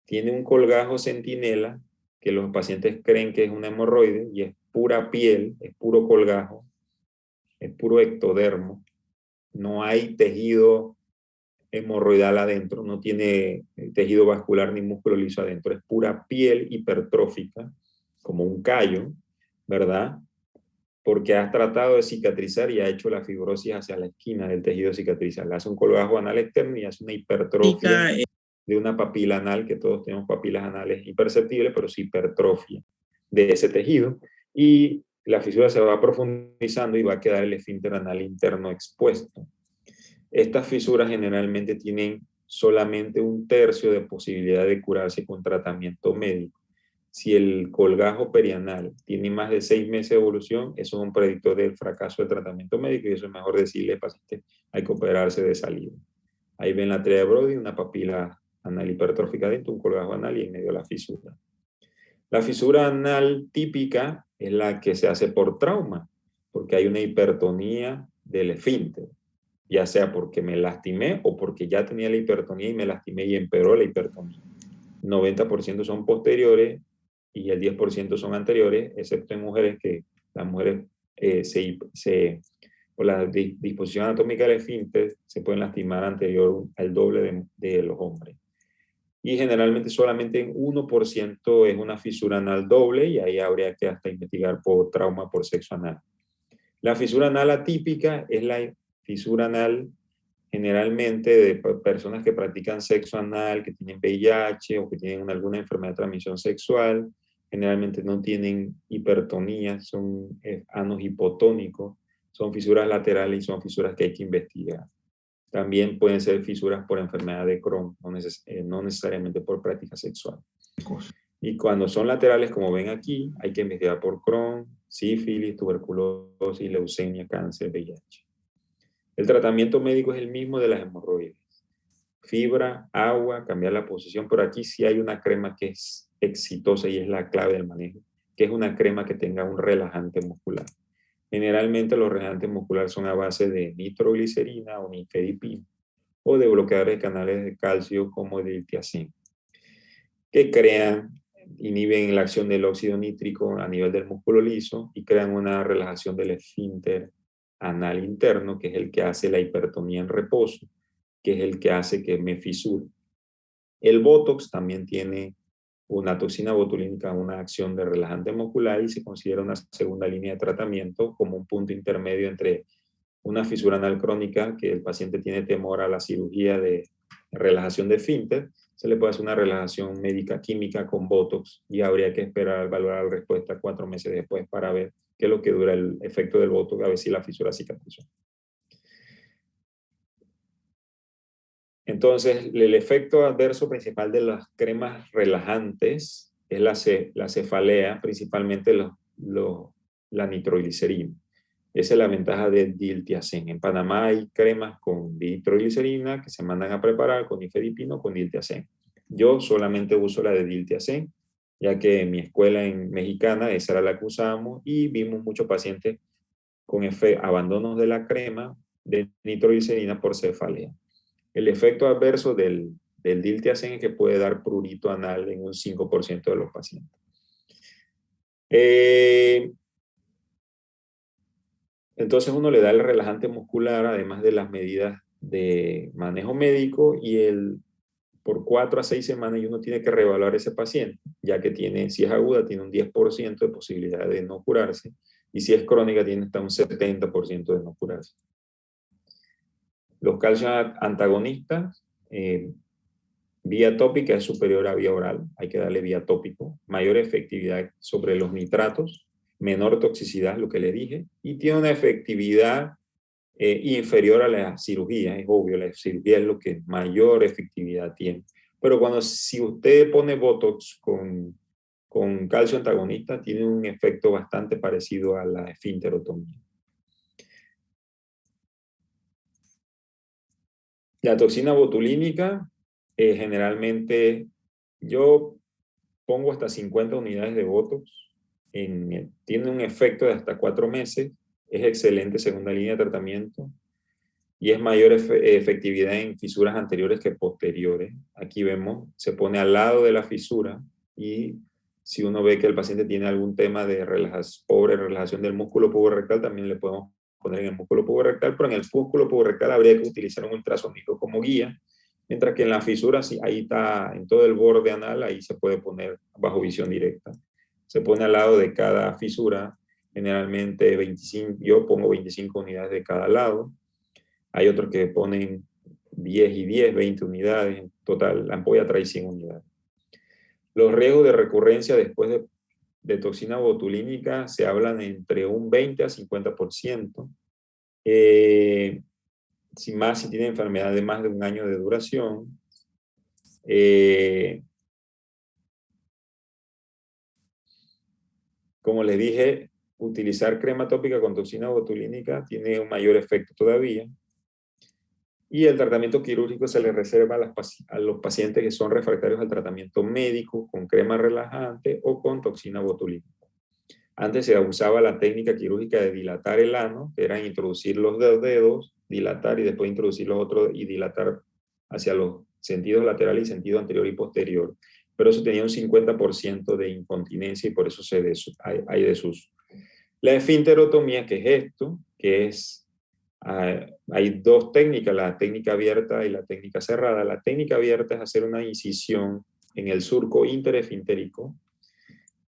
Tiene un colgajo centinela, que los pacientes creen que es una hemorroide, y es pura piel, es puro colgajo, es puro ectodermo. No hay tejido hemorroidal adentro, no tiene tejido vascular ni músculo liso adentro, es pura piel hipertrófica, como un callo, ¿verdad? Porque has tratado de cicatrizar y ha hecho la fibrosis hacia la esquina del tejido cicatrizal. Le hace un colgajo anal externo y hace una hipertrofia de una papila anal, que todos tenemos papilas anales imperceptibles, pero es hipertrofia de ese tejido, y la fisura se va profundizando y va a quedar el esfínter anal interno expuesto. Estas fisuras generalmente tienen solamente 1/3 de posibilidad de curarse con tratamiento médico. Si el colgajo perianal tiene más de 6 meses de evolución, eso es un predictor del fracaso del tratamiento médico, y eso es mejor decirle al paciente: hay que operarse de salida. Ahí ven la tríada de Brody, una papila anal hipertrófica dentro, un colgajo anal y en medio la fisura. La fisura anal típica es la que se hace por trauma, porque hay una hipertonía del esfínter, ya sea porque me lastimé o porque ya tenía la hipertonía y me lastimé y empeoró la hipertonía. 90% son posteriores y el 10% son anteriores, excepto en mujeres, que las mujeres por la disposición anatómica del esfínter se pueden lastimar anterior al doble de los hombres. Y generalmente solamente en 1% es una fisura anal doble, y ahí habría que hasta investigar por trauma por sexo anal. La fisura anal atípica es la fisura anal generalmente de personas que practican sexo anal, que tienen VIH o que tienen alguna enfermedad de transmisión sexual. Generalmente no tienen hipertonía, son anos hipotónicos, son fisuras laterales y son fisuras que hay que investigar. También pueden ser fisuras por enfermedad de Crohn, no necesariamente por práctica sexual. Y cuando son laterales, como ven aquí, hay que investigar por Crohn, sífilis, tuberculosis, leucemia, cáncer, VIH. El tratamiento médico es el mismo de las hemorroides: fibra, agua, cambiar la posición, pero aquí sí hay una crema que es exitosa y es la clave del manejo, que es una crema que tenga un relajante muscular. Generalmente los relajantes musculares son a base de nitroglicerina o nifedipina o de bloqueadores de canales de calcio como el diltiazem, que inhiben la acción del óxido nítrico a nivel del músculo liso y crean una relajación del esfínter anal interno, que es el que hace la hipertonía en reposo, que es el que hace que me fisure. El Botox también tiene una toxina botulínica, una acción de relajante muscular y se considera una segunda línea de tratamiento como un punto intermedio entre una fisura anal crónica, que el paciente tiene temor a la cirugía de relajación de esfínter, se le puede hacer una relajación médica química con Botox y habría que esperar, valorar la respuesta 4 meses después para ver qué es lo que dura el efecto del Botox, a ver si la fisura cicatrizó. Entonces, el efecto adverso principal de las cremas relajantes es la cefalea, principalmente la nitroglicerina. Esa es la ventaja del diltiazem. En Panamá hay cremas con nitroglicerina que se mandan a preparar con nifedipino o con diltiazem. Yo solamente uso la de diltiazem, ya que en mi escuela en mexicana esa era la que usábamos y vimos muchos pacientes con abandonos de la crema de nitroglicerina por cefalea. El efecto adverso del diltiazem es que puede dar prurito anal en un 5% de los pacientes. Entonces uno le da el relajante muscular, además de las medidas de manejo médico, y por 4 a 6 semanas y uno tiene que reevaluar ese paciente, ya que si es aguda, tiene un 10% de posibilidad de no curarse, y si es crónica, tiene hasta un 70% de no curarse. Los calcios antagonistas, vía tópica es superior a vía oral, hay que darle vía tópico, mayor efectividad sobre los nitratos, menor toxicidad, lo que le dije, y tiene una efectividad inferior a la cirugía, es obvio, la cirugía es lo que mayor efectividad tiene. Pero si usted pone Botox con calcio antagonista, tiene un efecto bastante parecido a la esfinterotomía. La toxina botulínica, generalmente yo pongo hasta 50 unidades de Botox, tiene un efecto de hasta 4 meses, es excelente segunda línea de tratamiento y es mayor efectividad en fisuras anteriores que posteriores. Aquí vemos, se pone al lado de la fisura y si uno ve que el paciente tiene algún tema de pobre relajación del músculo puborectal, también le podemos poner en el músculo puborectal, pero en el músculo puborectal habría que utilizar un ultrasonido como guía, mientras que en la fisura, sí, ahí está, en todo el borde anal, ahí se puede poner bajo visión directa. Se pone al lado de cada fisura, generalmente 25, yo pongo 25 unidades de cada lado. Hay otros que ponen 10 y 10, 20 unidades. En total, la ampolla trae 100 unidades. Los riesgos de recurrencia después de toxina botulínica se hablan entre un 20 a 50%. Sin más, si tiene enfermedad de más de un año de duración. Como les dije, utilizar crema tópica con toxina botulínica tiene un mayor efecto todavía. Y el tratamiento quirúrgico se le reserva a los pacientes que son refractarios al tratamiento médico con crema relajante o con toxina botulínica. Antes se usaba la técnica quirúrgica de dilatar el ano, que era introducir los dedos, dilatar y después introducir los otros y dilatar hacia los sentidos laterales y sentido anterior y posterior. Pero eso tenía un 50% de incontinencia y por eso hay desuso. La esfinterotomía, que es esto, que es hay dos técnicas, la técnica abierta y la técnica cerrada. La técnica abierta es hacer una incisión en el surco interesfintérico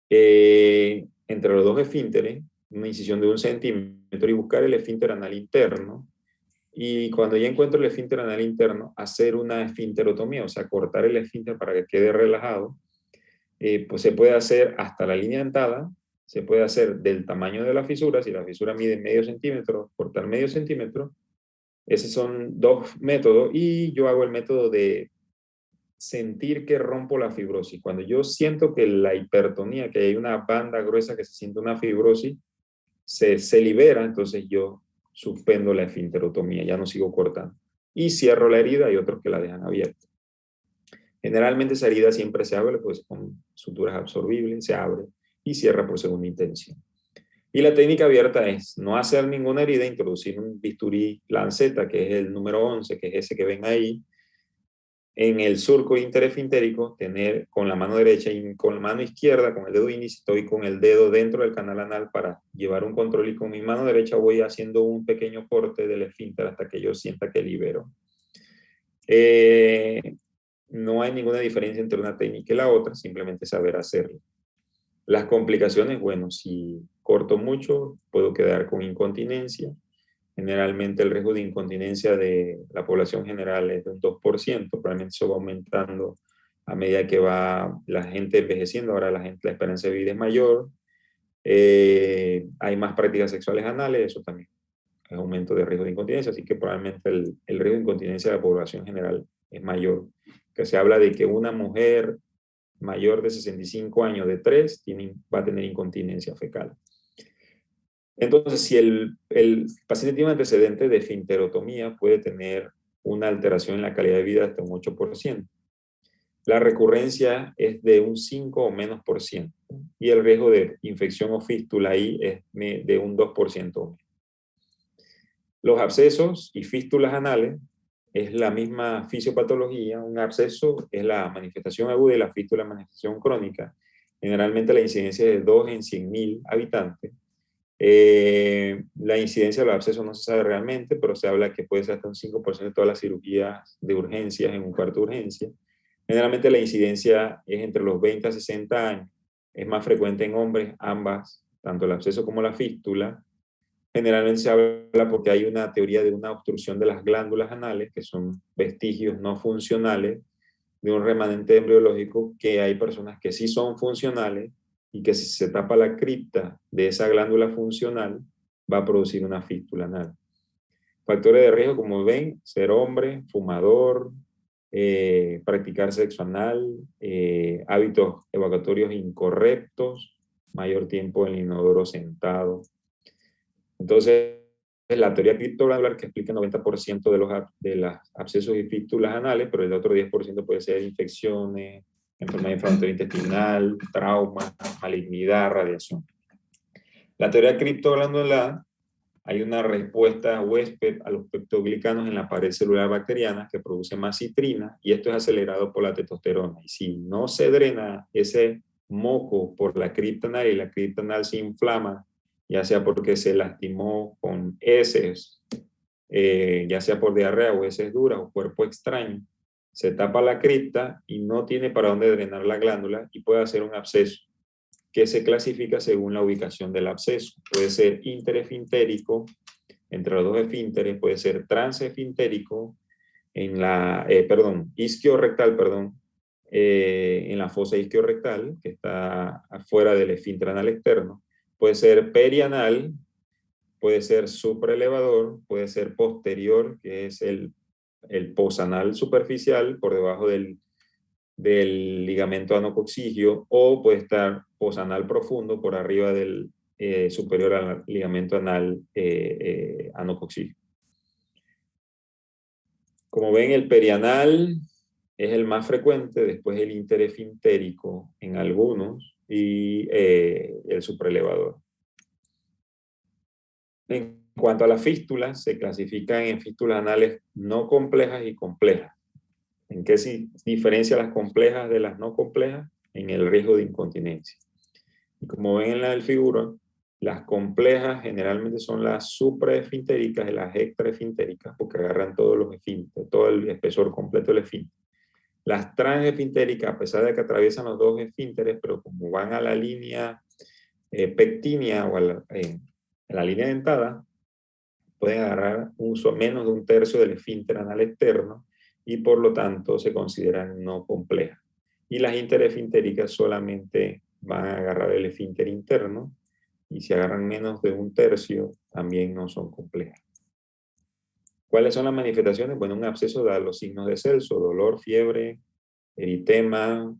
entre los dos esfínteres, una incisión de 1 centímetro y buscar el esfínter anal interno. Y cuando ya encuentro el esfínter anal interno, hacer una esfinterotomía, o sea, cortar el esfínter para que quede relajado. Pues se puede hacer hasta la línea dentada, se puede hacer del tamaño de la fisura, si la fisura mide medio centímetro, cortar medio centímetro. Esos son dos métodos y yo hago el método de sentir que rompo la fibrosis. Cuando yo siento que la hipertonía, que hay una banda gruesa que se siente una fibrosis, se libera, entonces yo suspendo la esfinterotomía, ya no sigo cortando. Y cierro la herida, hay otros que la dejan abierta. Generalmente esa herida siempre se abre pues, con suturas absorbibles, se abre y cierra por segunda intención. Y la técnica abierta es no hacer ninguna herida, introducir un bisturí lanceta, que es el número 11, que es ese que ven ahí, en el surco interefintérico, tener con la mano derecha y con la mano izquierda, con el dedo índice, estoy con el dedo dentro del canal anal para llevar un control, y con mi mano derecha voy haciendo un pequeño corte del esfínter hasta que yo sienta que libero. No hay ninguna diferencia entre una técnica y la otra, simplemente saber hacerlo. Las complicaciones, bueno, si corto mucho, puedo quedar con incontinencia. Generalmente el riesgo de incontinencia de la población general es de un 2%, probablemente eso va aumentando a medida que va la gente envejeciendo. Ahora la esperanza de vida es mayor, hay más prácticas sexuales anales, eso también es aumento de riesgo de incontinencia, así que probablemente el riesgo de incontinencia de la población general es mayor. Que se habla de que una mujer mayor de 65 años de 3 va a tener incontinencia fecal. Entonces, si el paciente tiene un antecedente de esfinterotomía, puede tener una alteración en la calidad de vida hasta un 8%. La recurrencia es de un 5 o menos por ciento. Y el riesgo de infección o fístula ahí es de un 2%. Los abscesos y fístulas anales es la misma fisiopatología. Un absceso es la manifestación aguda y la fístula la manifestación crónica. Generalmente la incidencia es de 2 en 100.000 habitantes. La incidencia de los abscesos no se sabe realmente, pero se habla que puede ser hasta un 5% de todas las cirugías de urgencias en un cuarto de urgencia. Generalmente la incidencia es entre los 20 a 60 años. Es más frecuente en hombres, ambas, tanto el absceso como la fístula. Generalmente se habla porque hay una teoría de una obstrucción de las glándulas anales, que son vestigios no funcionales de un remanente embriológico, que hay personas que sí son funcionales y que si se tapa la cripta de esa glándula funcional va a producir una fístula anal. Factores de riesgo, como ven: ser hombre, fumador, practicar sexo anal, hábitos evacuatorios incorrectos, mayor tiempo en el inodoro sentado. Entonces, la teoría criptoglandular, que explica el 90% de los abscesos y fístulas anales, pero el otro 10% puede ser infecciones, enfermedad inflamatoria intestinal, trauma, malignidad, radiación. La teoría criptoglandular, hay una respuesta huésped a los peptoglicanos en la pared celular bacteriana que produce más citrina, y esto es acelerado por la testosterona. Y si no se drena ese moco por la cripta anal y la cripta anal se inflama, ya sea porque se lastimó con heces, ya sea por diarrea o heces duras o cuerpo extraño, se tapa la cripta y no tiene para dónde drenar la glándula y puede hacer un absceso, que se clasifica según la ubicación del absceso. Puede ser interefintérico, entre los dos esfínteres, puede ser transesfintérico, isquiorrectal, en la fosa isquiorrectal, que está afuera del esfínter anal externo. Puede ser perianal, puede ser supraelevador, puede ser posterior, que es el posanal superficial, por debajo del ligamento anococcigio, o puede estar posanal profundo por arriba del superior al ligamento anal anococcigio. Como ven, el perianal es el más frecuente, después el interefintérico en algunos y el supraelevador. En cuanto a las fístulas, se clasifican en fístulas anales no complejas y complejas. ¿En qué se diferencia las complejas de las no complejas? En el riesgo de incontinencia. Y como ven en la figura, las complejas generalmente son las supraesfintéricas y las extraesfintéricas, porque agarran todos los esfínteres, todo el espesor completo del esfínter. Las transesfintéricas, a pesar de que atraviesan los dos esfínteres, pero como van a la línea pectínea o a la línea dentada, pueden agarrar menos de un tercio del esfínter anal externo y por lo tanto se consideran no complejas. Y las interesfintéricas solamente van a agarrar el esfínter interno, y si agarran menos de un tercio también no son complejas. ¿Cuáles son las manifestaciones? Bueno, un absceso da los signos de Celso: dolor, fiebre, eritema,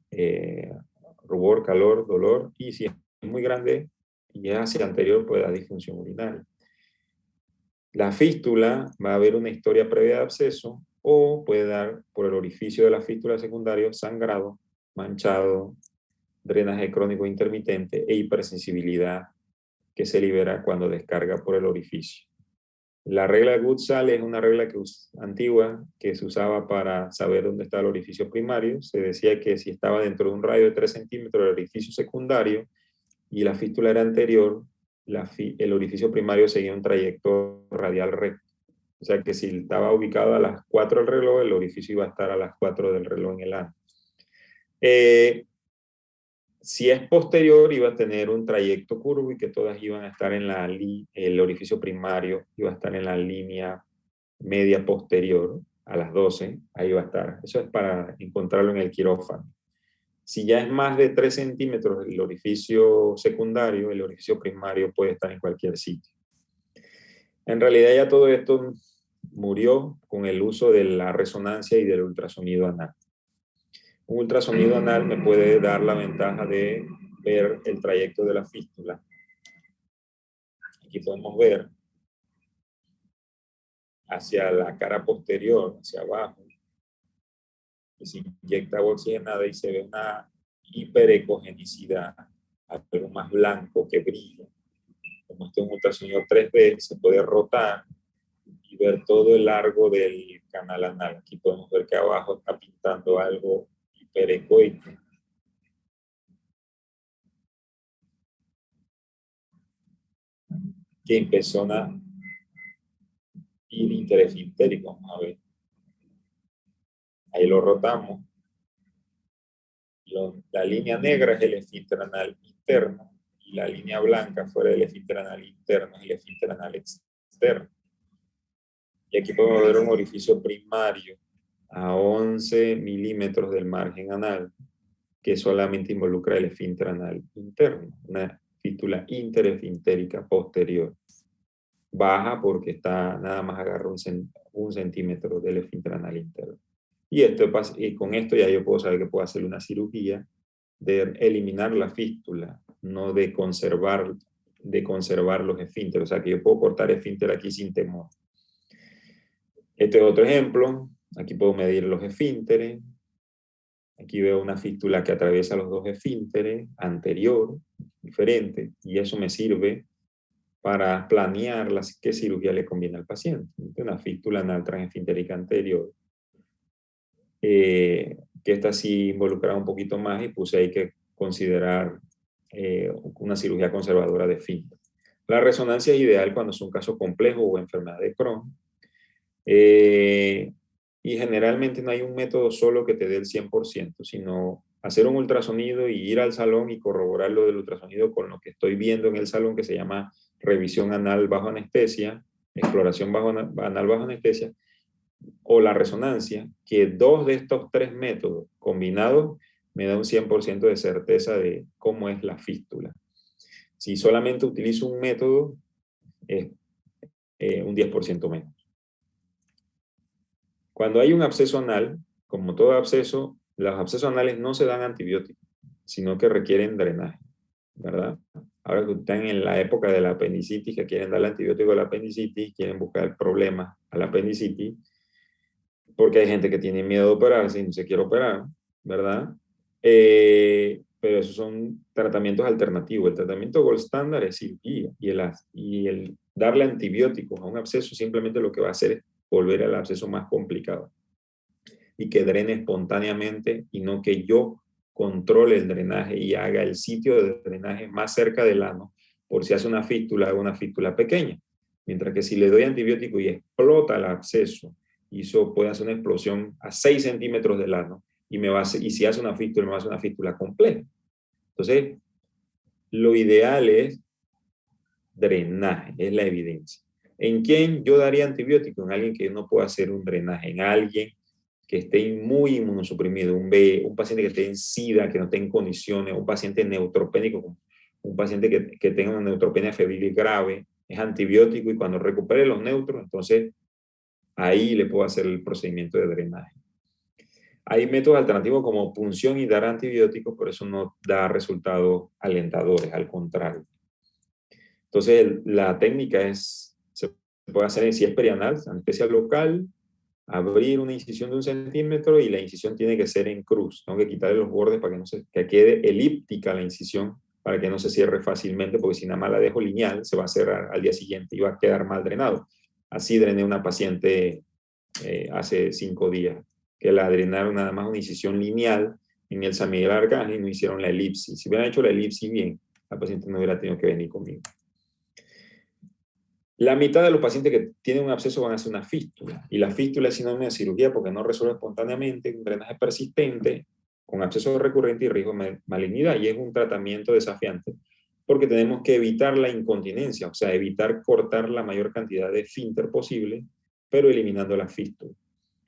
rubor, calor, dolor, y si es muy grande y es hacia anterior, puede dar disfunción urinaria. La fístula va a haber una historia previa de absceso, o puede dar por el orificio de la fístula secundario sangrado, manchado, drenaje crónico intermitente e hipersensibilidad, que se libera cuando descarga por el orificio. La regla de Goodsall es una regla antigua que se usaba para saber dónde está el orificio primario. Se decía que si estaba dentro de un radio de 3 centímetros del orificio secundario y la fístula era anterior, el orificio primario seguía un trayecto radial recto. O sea que si estaba ubicado a las 4 del reloj, el orificio iba a estar a las 4 del reloj en el ano. Si es posterior, iba a tener un trayecto curvo y que todas iban a estar en el orificio primario iba a estar en la línea media posterior a las 12, ahí va a estar. Eso es para encontrarlo en el quirófano. Si ya es más de 3 centímetros el orificio secundario, el orificio primario puede estar en cualquier sitio. En realidad ya todo esto murió con el uso de la resonancia y del ultrasonido anal. Un ultrasonido anal me puede dar la ventaja de ver el trayecto de la fístula. Aquí podemos ver hacia la cara posterior, hacia abajo, que se inyecta agua oxigenada y se ve una hiperecogenicidad, algo más blanco que brilla. Como este es un ultrasonido 3D, se puede rotar y ver todo el largo del canal anal. Aquí podemos ver que abajo está pintando algo hiperecoico. Que empezó a ir interefintérico, vamos a ver. Ahí lo rotamos. La línea negra es el esfínter anal interno y la línea blanca fuera del esfínter anal interno es el esfínter anal externo. Y aquí podemos ver un orificio primario a 11 milímetros del margen anal, que solamente involucra el esfínter anal interno, una fístula interefintérica posterior. Baja porque está nada más agarra un centímetro del esfínter anal interno. Y con esto ya yo puedo saber que puedo hacer una cirugía de eliminar la fístula, no de conservar los esfínteres. O sea, que yo puedo cortar esfínter aquí sin temor. Este es otro ejemplo. Aquí puedo medir los esfínteres. Aquí veo una fístula que atraviesa los dos esfínteres, anterior, diferente, y eso me sirve para planear qué cirugía le conviene al paciente. Una fístula anal transesfintérica anterior, que esta sí involucraba un poquito más y puse ahí que considerar una cirugía conservadora de esfínter. La resonancia es ideal cuando es un caso complejo o enfermedad de Crohn. Y generalmente no hay un método solo que te dé el 100%, sino hacer un ultrasonido y ir al salón y corroborar lo del ultrasonido con lo que estoy viendo en el salón, que se llama revisión anal bajo anestesia, exploración anal bajo anestesia, o la resonancia, que 2 de estos 3 métodos combinados me da un 100% de certeza de cómo es la fístula. Si solamente utilizo un método, es un 10% menos. Cuando hay un absceso anal, como todo absceso, los abscesos anales no se dan antibióticos, sino que requieren drenaje, ¿verdad? Ahora que están en la época de la apendicitis, que quieren darle antibiótico a la apendicitis, quieren buscar problemas a la apendicitis, porque hay gente que tiene miedo de operarse y no se quiere operar, ¿verdad? Pero esos son tratamientos alternativos. El tratamiento gold standard es cirugía y el darle antibióticos a un absceso simplemente lo que va a hacer es volver al absceso más complicado y que drene espontáneamente y no que yo controle el drenaje y haga el sitio de drenaje más cerca del ano por si hace una fístula, haga una fístula pequeña. Mientras que si le doy antibiótico y explota el absceso, y eso puede hacer una explosión a 6 centímetros del ano y si hace una fístula, me va a hacer una fístula compleja. Entonces, lo ideal es drenaje, es la evidencia. ¿En quién yo daría antibiótico? En alguien que no pueda hacer un drenaje, en alguien que esté muy inmunosuprimido, un paciente que esté en SIDA, que no esté en condiciones, un paciente neutropénico, un paciente que tenga una neutropenia febril grave, es antibiótico y cuando recupere los neutros, entonces ahí le puedo hacer el procedimiento de drenaje. Hay métodos alternativos como punción y dar antibióticos, pero eso no da resultados alentadores, al contrario. Entonces, la técnica se puede hacer si es perianal, anestesia local, abrir una incisión de 1 centímetro y la incisión tiene que ser en cruz. Tengo que quitarle los bordes para que, que quede elíptica la incisión para que no se cierre fácilmente, porque si nada más la dejo lineal, se va a cerrar al día siguiente y va a quedar mal drenado. Así drené una paciente hace 5 días, que la drenaron nada más una incisión lineal en el San Miguel Arcángel y no hicieron la elipsis. Si hubieran hecho la elipsis bien, la paciente no hubiera tenido que venir conmigo. La mitad de los pacientes que tienen un absceso van a hacer una fístula, y la fístula es sinónimo de cirugía porque no resuelve espontáneamente, un drenaje persistente, con absceso recurrente y riesgo de malignidad, y es un tratamiento desafiante porque tenemos que evitar la incontinencia, o sea, evitar cortar la mayor cantidad de esfínter posible, pero eliminando las fístulas.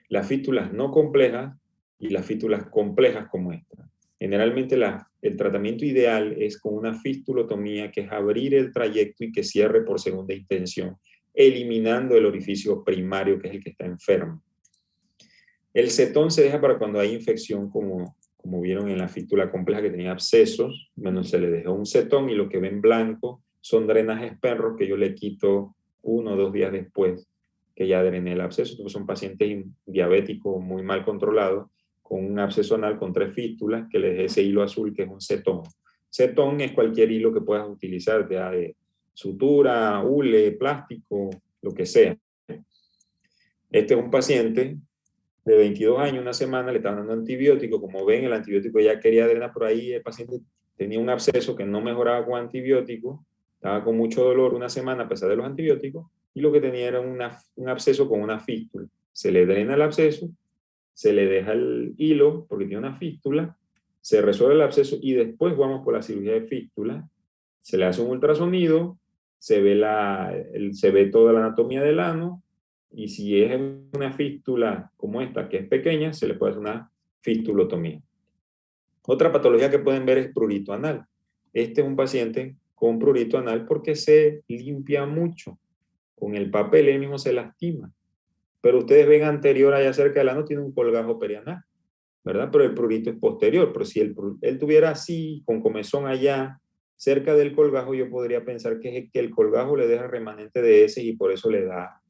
Las fístulas no complejas y las fístulas complejas como esta. Generalmente el tratamiento ideal es con una fistulotomía, que es abrir el trayecto y que cierre por segunda intención, eliminando el orificio primario, que es el que está enfermo. El cetón se deja para cuando hay infección, como vieron en la fístula compleja que tenía abscesos. Bueno, se le dejó un cetón y lo que ven blanco son drenajes perros que yo le quito 1 o 2 días después que ya drené el absceso. Entonces son pacientes diabéticos muy mal controlados, con un absceso anal con 3 fístulas, que les dejé ese hilo azul que es un cetón. Cetón es cualquier hilo que puedas utilizar, de sutura, hule, plástico, lo que sea. Este es un paciente de 22 años, una semana, le estaban dando antibiótico. Como ven, el antibiótico ya quería drenar por ahí. El paciente tenía un absceso que no mejoraba con antibiótico, estaba con mucho dolor una semana a pesar de los antibióticos, y lo que tenía era un absceso con una fístula. Se le drena el absceso, se le deja el hilo porque tiene una fístula, se resuelve el absceso y después vamos por la cirugía de fístula. Se le hace un ultrasonido, se ve toda la anatomía del ano, y si es una fístula como esta, que es pequeña, se le puede hacer una fistulotomía. Otra patología que pueden ver es prurito anal. Este es un paciente con prurito anal porque se limpia mucho. Con el papel él mismo se lastima. Pero ustedes ven anterior, allá cerca del ano, tiene un colgajo perianal, ¿verdad? Pero el prurito es posterior. Pero si él tuviera así, con comezón allá, cerca del colgajo, yo podría pensar que el colgajo le deja remanente de ese y por eso le da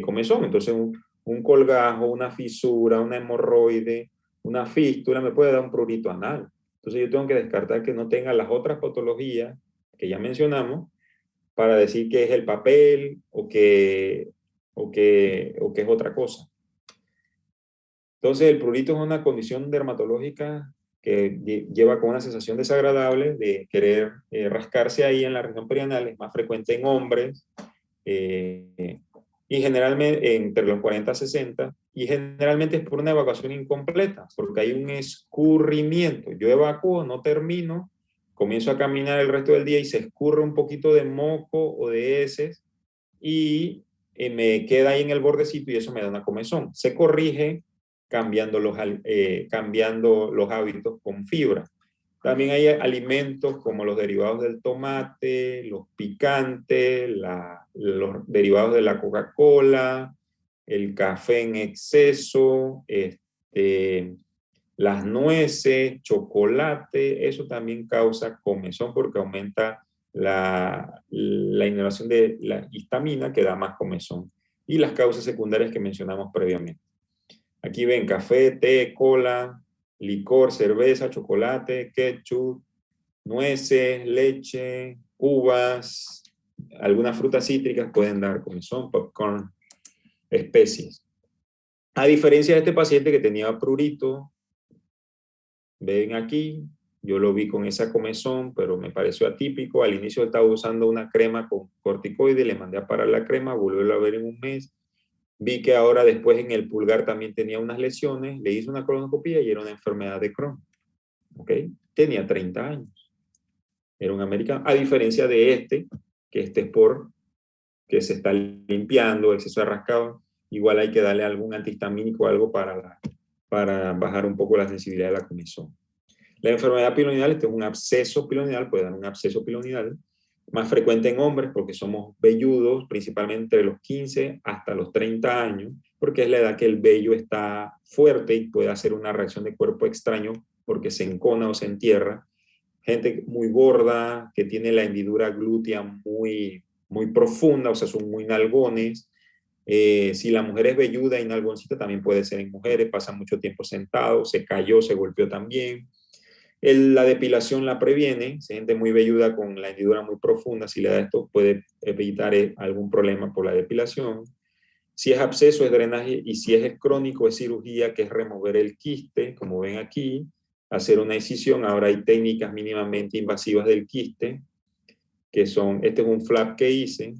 comezón. Entonces, un colgajo, una fisura, una hemorroide, una fístula me puede dar un prurito anal. Entonces, yo tengo que descartar que no tenga las otras patologías que ya mencionamos para decir que es el papel o que es otra cosa. Entonces, el prurito es una condición dermatológica que lleva con una sensación desagradable de querer rascarse ahí en la región perianal. Es más frecuente en hombres, y generalmente entre los 40 a 60, y generalmente es por una evacuación incompleta, porque hay un escurrimiento. Yo evacúo, no termino, comienzo a caminar el resto del día y se escurre un poquito de moco o de heces y me queda ahí en el bordecito y eso me da una comezón. Se corrige cambiando los hábitos con fibra. También hay alimentos como los derivados del tomate, los picantes, los derivados de la Coca-Cola, el café en exceso, las nueces, chocolate. Eso también causa comezón porque aumenta la inhalación de la histamina, que da más comezón. Y las causas secundarias que mencionamos previamente. Aquí ven café, té, cola, licor, cerveza, chocolate, ketchup, nueces, leche, uvas, algunas frutas cítricas pueden dar comezón, popcorn, especies. A diferencia de este paciente que tenía prurito, ven aquí, yo lo vi con esa comezón, pero me pareció atípico. Al inicio estaba usando una crema con corticoide, le mandé a parar la crema, volvió a ver en un mes. Vi que ahora después en el pulgar también tenía unas lesiones, le hice una colonoscopia y era una enfermedad de Crohn. ¿Ok? Tenía 30 años. Era un americano. A diferencia de que este es que se está limpiando, exceso de rascado. Igual hay que darle algún antihistamínico o algo para bajar un poco la sensibilidad de la comezón. La enfermedad pilonidal, este es un absceso pilonidal, puede dar un absceso pilonidal, más frecuente en hombres porque somos velludos, principalmente entre los 15 hasta los 30 años, porque es la edad que el vello está fuerte y puede hacer una reacción de cuerpo extraño porque se encona o se entierra. Gente muy gorda, que tiene la hendidura glútea muy, muy profunda, o sea, son muy nalgones. Si la mujer es velluda y nalgoncita, también puede ser en mujeres, pasa mucho tiempo sentado, se cayó, se golpeó también. La depilación la previene, si hay gente muy velluda con la hendidura muy profunda, si le da esto puede evitar algún problema por la depilación. Si es absceso es drenaje y si es crónico es cirugía, que es remover el quiste, como ven aquí, hacer una incisión. Ahora hay técnicas mínimamente invasivas del quiste, que son, este es un flap que hice,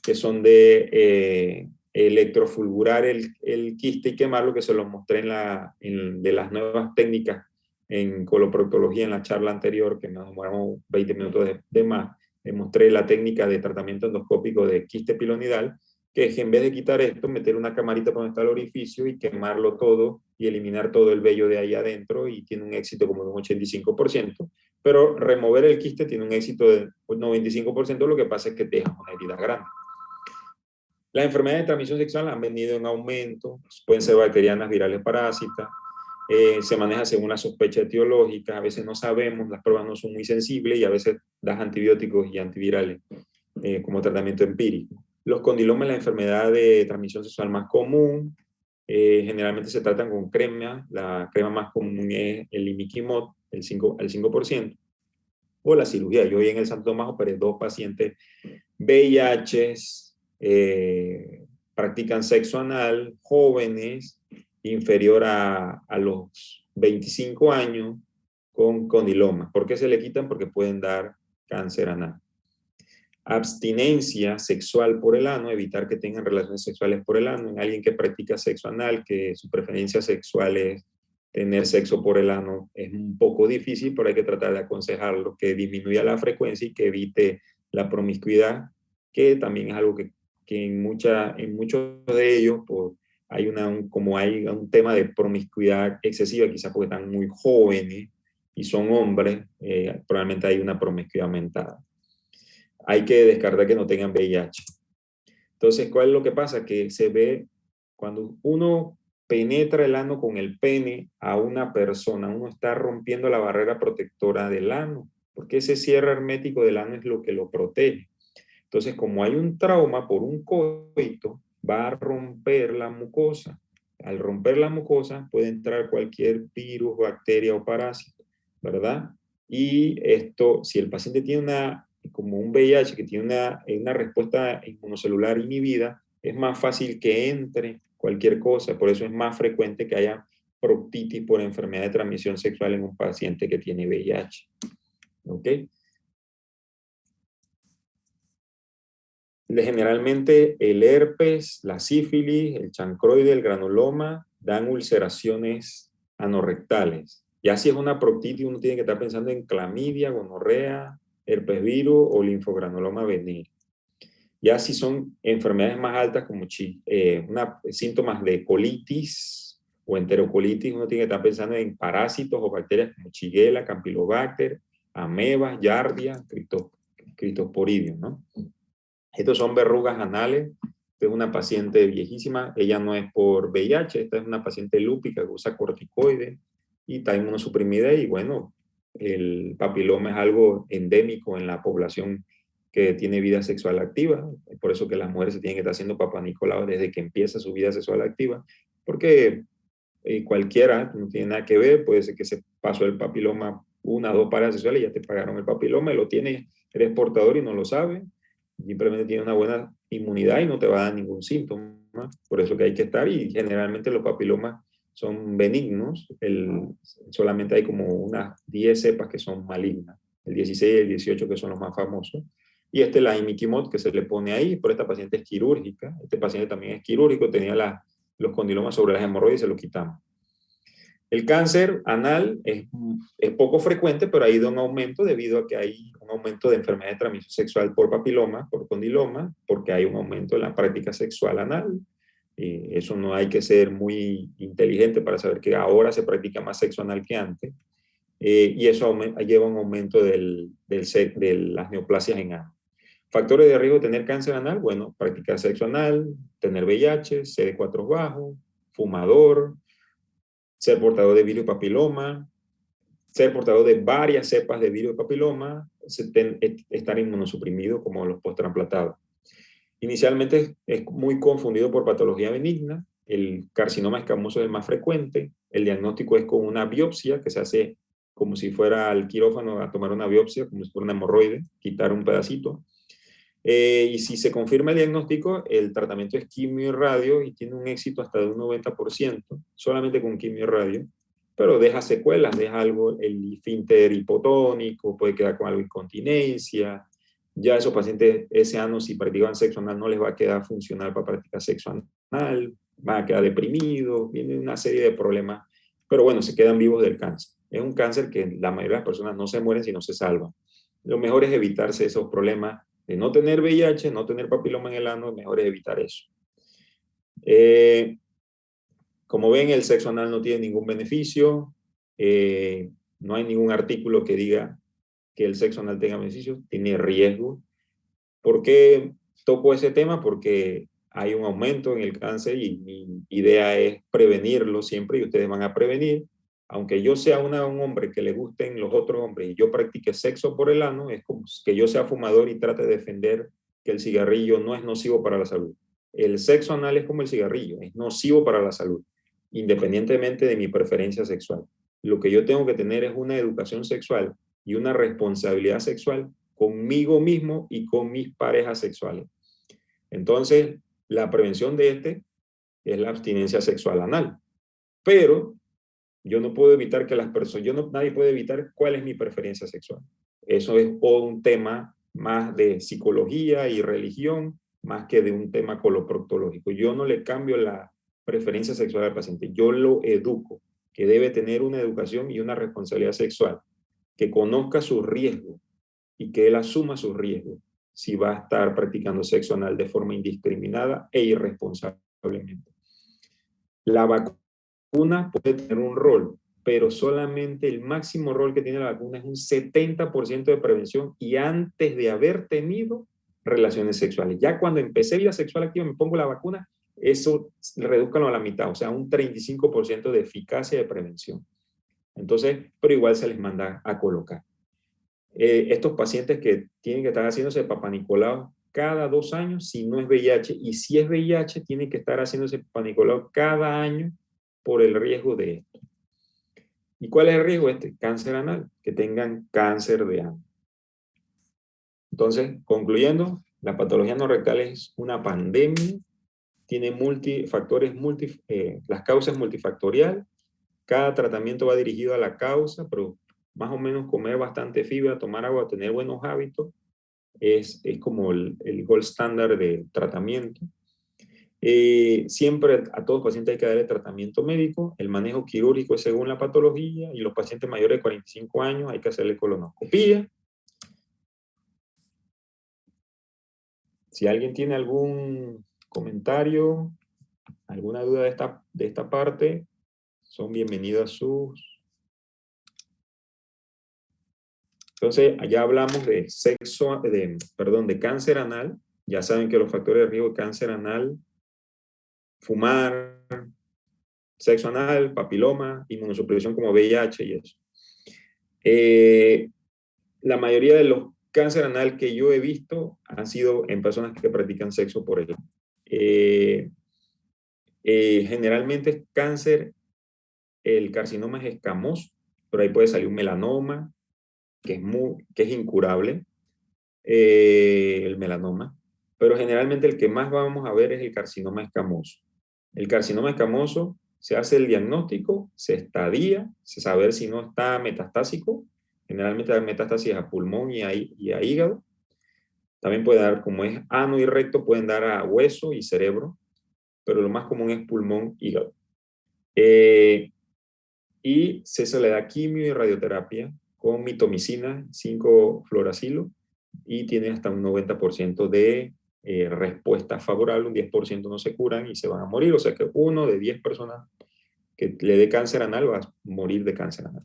que son de electrofulgurar el quiste y quemarlo, que se los mostré de las nuevas técnicas en coloproctología en la charla anterior, que nos demoramos 20 minutos de más. Les mostré la técnica de tratamiento endoscópico de quiste pilonidal, que es en vez de quitar esto, meter una camarita por donde está el orificio y quemarlo todo y eliminar todo el vello de ahí adentro, y tiene un éxito como de un 85%, pero remover el quiste tiene un éxito de 95%, lo que pasa es que deja una herida grande. Las enfermedades de transmisión sexual han venido en aumento, pueden ser bacterianas, virales, parásitas, se maneja según la sospecha etiológica, a veces no sabemos, las pruebas no son muy sensibles y a veces das antibióticos y antivirales como tratamiento empírico. Los condilomas es la enfermedad de transmisión sexual más común, generalmente se tratan con crema, la crema más común es el imiquimod, el 5%, o la cirugía. Yo hoy en el Santo Tomás operé 2 pacientes VIH, practican sexo anal, jóvenes, inferior a los 25 años, con condilomas. ¿Por qué se le quitan? Porque pueden dar cáncer anal. Abstinencia sexual por el ano, evitar que tengan relaciones sexuales por el ano. En alguien que practica sexo anal, que su preferencia sexual es tener sexo por el ano, es un poco difícil, pero hay que tratar de aconsejarlo, que disminuya la frecuencia y que evite la promiscuidad, que también es algo que en muchos de ellos como hay un tema de promiscuidad excesiva, quizás porque están muy jóvenes y son hombres, probablemente hay una promiscuidad aumentada. Hay que descartar que no tengan VIH. Entonces, ¿cuál es lo que pasa? Que se ve cuando uno penetra el ano con el pene a una persona, uno está rompiendo la barrera protectora del ano, porque ese cierre hermético del ano es lo que lo protege. Entonces, como hay un trauma por un coito, va a romper la mucosa. Al romper la mucosa puede entrar cualquier virus, bacteria o parásito, ¿verdad? Y esto, si el paciente tiene como un VIH que tiene una respuesta inmunocelular inhibida, es más fácil que entre cualquier cosa. Por eso es más frecuente que haya proctitis por enfermedad de transmisión sexual en un paciente que tiene VIH. ¿Ok? Generalmente el herpes, la sífilis, el chancroide, el granuloma dan ulceraciones anorrectales. Ya si es una proctitis, uno tiene que estar pensando en clamidia, gonorrea, herpes virus o linfogranuloma venéreo. Ya si son enfermedades más altas como síntomas de colitis o enterocolitis, uno tiene que estar pensando en parásitos o bacterias como Shigella, Campylobacter, amebas, Yardia, Cryptosporidium, ¿no? Estos son verrugas anales. Esta es una paciente viejísima. Ella no es por VIH. Esta es una paciente lúpica que usa corticoides y está inmunosuprimida. Y bueno, el papiloma es algo endémico en la población que tiene vida sexual activa. Es por eso que las mujeres se tienen que estar haciendo Papá Nicolau desde que empieza su vida sexual activa. Porque cualquiera, no tiene nada que ver. Puede ser que se pasó el papiloma 1 o 2 paradas sexuales y ya te pagaron el papiloma y lo tienes, eres portador y no lo sabes. Simplemente tiene una buena inmunidad y no te va a dar ningún síntoma. Por eso que hay que estar, y generalmente los papilomas son benignos. Solamente hay como unas 10 cepas que son malignas. El 16 y el 18 que son los más famosos. Y la imiquimod que se le pone ahí, por esta paciente es quirúrgica. Este paciente también es quirúrgico, tenía los condilomas sobre las hemorroides y se los quitamos. El cáncer anal es poco frecuente, pero ha ido en aumento debido a que hay un aumento de enfermedades de transmisión sexual por papiloma, por condiloma, porque hay un aumento en la práctica sexual anal. Eso no hay que ser muy inteligente para saber que ahora se practica más sexo anal que antes. Y eso lleva a un aumento de las neoplasias en ano. Factores de riesgo de tener cáncer anal, bueno, practicar sexo anal, tener VIH, CD4 bajo, fumador, ser portador de virus papiloma, ser portador de varias cepas de virus papiloma, estar inmunosuprimido como los posttransplantados. Inicialmente es muy confundido por patología benigna, el carcinoma escamoso es el más frecuente, el diagnóstico es con una biopsia que se hace como si fuera al quirófano a tomar una biopsia, como si fuera una hemorroide, quitar un pedacito. Y si se confirma el diagnóstico, el tratamiento es quimio y radio y tiene un éxito hasta de un 90%, solamente con quimio y radio, pero deja secuelas, deja algo, el esfínter hipotónico, puede quedar con algo de incontinencia. Ya esos pacientes, ese ano, si practican sexo anal, no les va a quedar funcional para practicar sexo anal, van a quedar deprimidos, viene una serie de problemas, pero bueno, se quedan vivos del cáncer. Es un cáncer que la mayoría de las personas no se mueren, sino se salvan. Lo mejor es evitarse esos problemas de no tener VIH, no tener papiloma en el ano, mejor es evitar eso. Como ven, el sexo anal no tiene ningún beneficio, no hay ningún artículo que diga que el sexo anal tenga beneficios, tiene riesgo. ¿Por qué toco ese tema? Porque hay un aumento en el cáncer y mi idea es prevenirlo siempre y ustedes van a prevenir. Aunque yo sea un hombre que le gusten los otros hombres y yo practique sexo por el ano, es como que yo sea fumador y trate de defender que el cigarrillo no es nocivo para la salud. El sexo anal es como el cigarrillo, es nocivo para la salud, independientemente de mi preferencia sexual. Lo que yo tengo que tener es una educación sexual y una responsabilidad sexual conmigo mismo y con mis parejas sexuales. Entonces, la prevención de este es la abstinencia sexual anal. Pero yo no puedo evitar que las personas, nadie puede evitar cuál es mi preferencia sexual. Eso es un tema más de psicología y religión, más que de un tema coloproctológico. Yo no le cambio la preferencia sexual al paciente, yo lo educo, que debe tener una educación y una responsabilidad sexual, que conozca sus riesgos y que él asuma sus riesgos si va a estar practicando sexo anal de forma indiscriminada e irresponsablemente. La vacuna puede tener un rol, pero solamente el máximo rol que tiene la vacuna es un 70% de prevención y antes de haber tenido relaciones sexuales. Ya cuando empecé vida sexual activa, me pongo la vacuna, eso redúzcalo a la mitad, o sea, un 35% de eficacia de prevención. Entonces, pero igual se les manda a colocar. Estos pacientes que tienen que estar haciéndose Papá Nicolau cada 2 años, si no es VIH, y si es VIH, tienen que estar haciéndose Papá Nicolau cada año por el riesgo de esto. ¿Y cuál es el riesgo? Cáncer anal, que tengan cáncer de ano. Entonces, concluyendo, la patología no rectal es una pandemia, tiene las causas multifactorial, cada tratamiento va dirigido a la causa, pero más o menos comer bastante fibra, tomar agua, tener buenos hábitos, es como el gold estándar de tratamiento. Siempre a todos los pacientes hay que darle tratamiento médico, el manejo quirúrgico es según la patología y los pacientes mayores de 45 años hay que hacerle colonoscopía. Si alguien tiene algún comentario, alguna duda de esta parte, son bienvenidos a sus... Entonces, allá hablamos de de cáncer anal. Ya saben que los factores de riesgo de cáncer anal, fumar, sexo anal, papiloma, inmunosupresión como VIH y eso. La mayoría de los cáncer anal que yo he visto han sido en personas que practican sexo por el generalmente es cáncer, el carcinoma es escamoso, pero ahí puede salir un melanoma, que es incurable, el melanoma, pero generalmente el que más vamos a ver es el carcinoma escamoso. El carcinoma escamoso se hace el diagnóstico, se estadia, se sabe si no está metastásico, generalmente da metástasis a pulmón y a hígado. También puede dar, como es ano y recto, pueden dar a hueso y cerebro, pero lo más común es pulmón, hígado. Y se le da quimio y radioterapia con mitomicina, 5-fluoracilo, y tiene hasta un 90% de respuesta favorable, un 10% no se curan y se van a morir, o sea que 1 de 10 personas que le dé cáncer anal va a morir de cáncer anal.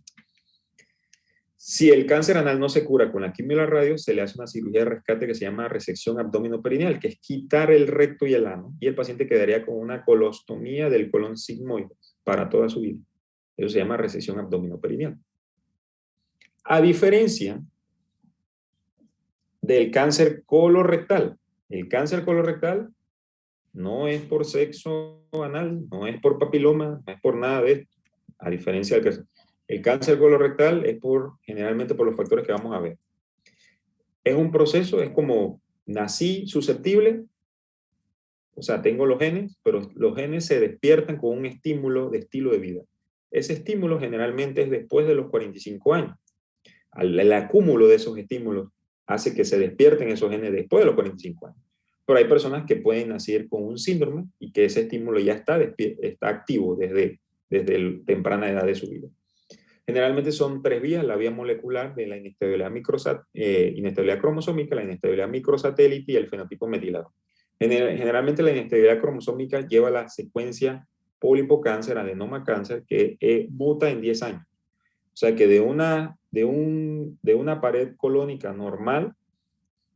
Si el cáncer anal no se cura con la quimio y la radio, se le hace una cirugía de rescate que se llama resección abdominoperineal, que es quitar el recto y el ano, y el paciente quedaría con una colostomía del colon sigmoide para toda su vida. Eso se llama resección abdominoperineal. A diferencia del cáncer colorectal. El cáncer colorectal no es por sexo anal, no es por papiloma, no es por nada de esto. A diferencia del cáncer. El cáncer colorectal es generalmente por los factores que vamos a ver. Es un proceso, es como nací susceptible, o sea, tengo los genes, pero los genes se despiertan con un estímulo de estilo de vida. Ese estímulo generalmente es después de los 45 años. El acúmulo de esos estímulos hace que se despierten esos genes después de los 45 años. Pero hay personas que pueden nacer con un síndrome y que ese estímulo ya está activo desde temprana edad de su vida. Generalmente son tres vías: la vía molecular de la inestabilidad, inestabilidad cromosómica, la inestabilidad microsatélite y el fenotipo metilado. Generalmente la inestabilidad cromosómica lleva la secuencia pólipo cáncer, adenoma cáncer, que muta en 10 años. O sea que de una pared colónica normal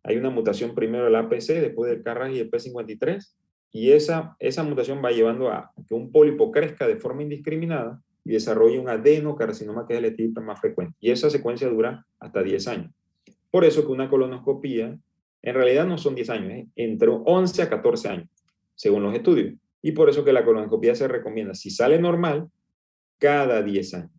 hay una mutación primero del APC, después del KRAS y el P53, y esa mutación va llevando a que un pólipo crezca de forma indiscriminada y desarrolle un adenocarcinoma, que es el tipo más frecuente. Y esa secuencia dura hasta 10 años. Por eso que una colonoscopía, en realidad no son 10 años, entre 11 a 14 años, según los estudios. Y por eso que la colonoscopía se recomienda, si sale normal, cada 10 años,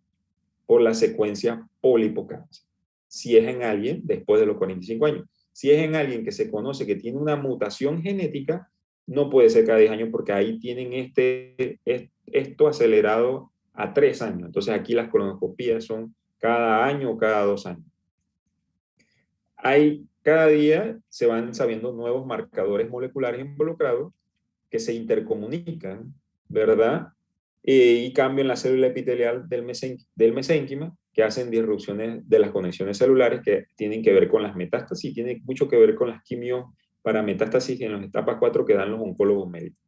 por la secuencia pólipo-cáncer. Si es en alguien después de los 45 años. Si es en alguien que se conoce que tiene una mutación genética, no puede ser cada 10 años, porque ahí tienen esto acelerado a 3 años. Entonces aquí las colonoscopías son cada año o cada 2 años. Cada día se van sabiendo nuevos marcadores moleculares involucrados que se intercomunican, ¿verdad? Y cambian la célula epitelial del mesénquima, que hacen disrupciones de las conexiones celulares que tienen que ver con las metástasis, y tienen mucho que ver con las quimio para metástasis en las etapas 4 que dan los oncólogos médicos.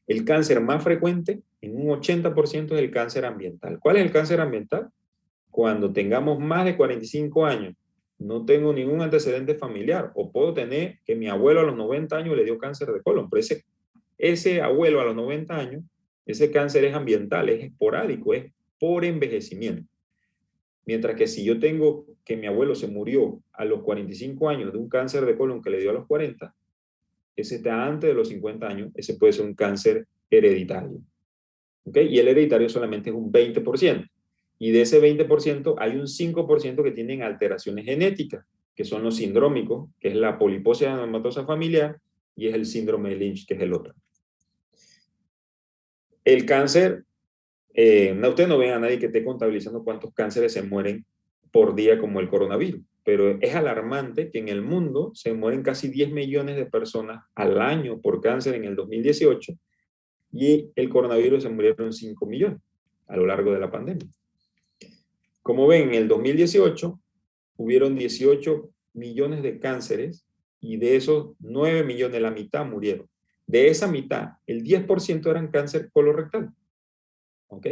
El cáncer más frecuente, en un 80%, es el cáncer ambiental. ¿Cuál es el cáncer ambiental? Cuando tengamos más de 45 años, no tengo ningún antecedente familiar, o puedo tener que mi abuelo a los 90 años le dio cáncer de colon, pero ese abuelo a los 90 años, ese cáncer es ambiental, es esporádico, es por envejecimiento. Mientras que si yo tengo que mi abuelo se murió a los 45 años de un cáncer de colon que le dio a los 40, ese está antes de los 50 años, ese puede ser un cáncer hereditario. ¿Okay? Y el hereditario solamente es un 20%. Y de ese 20% hay un 5% que tienen alteraciones genéticas, que son los sindrómicos, que es la poliposis adenomatosa familiar, y es el síndrome de Lynch, que es el otro. El cáncer, usted no ve a nadie que esté contabilizando cuántos cánceres se mueren por día como el coronavirus, pero es alarmante que en el mundo se mueren casi 10 millones de personas al año por cáncer en el 2018, y el coronavirus se murieron 5 millones a lo largo de la pandemia. Como ven, en el 2018 hubieron 18 millones de cánceres, y de esos 9 millones, la mitad murieron. De esa mitad, el 10% eran cáncer colorectal. ¿Ok?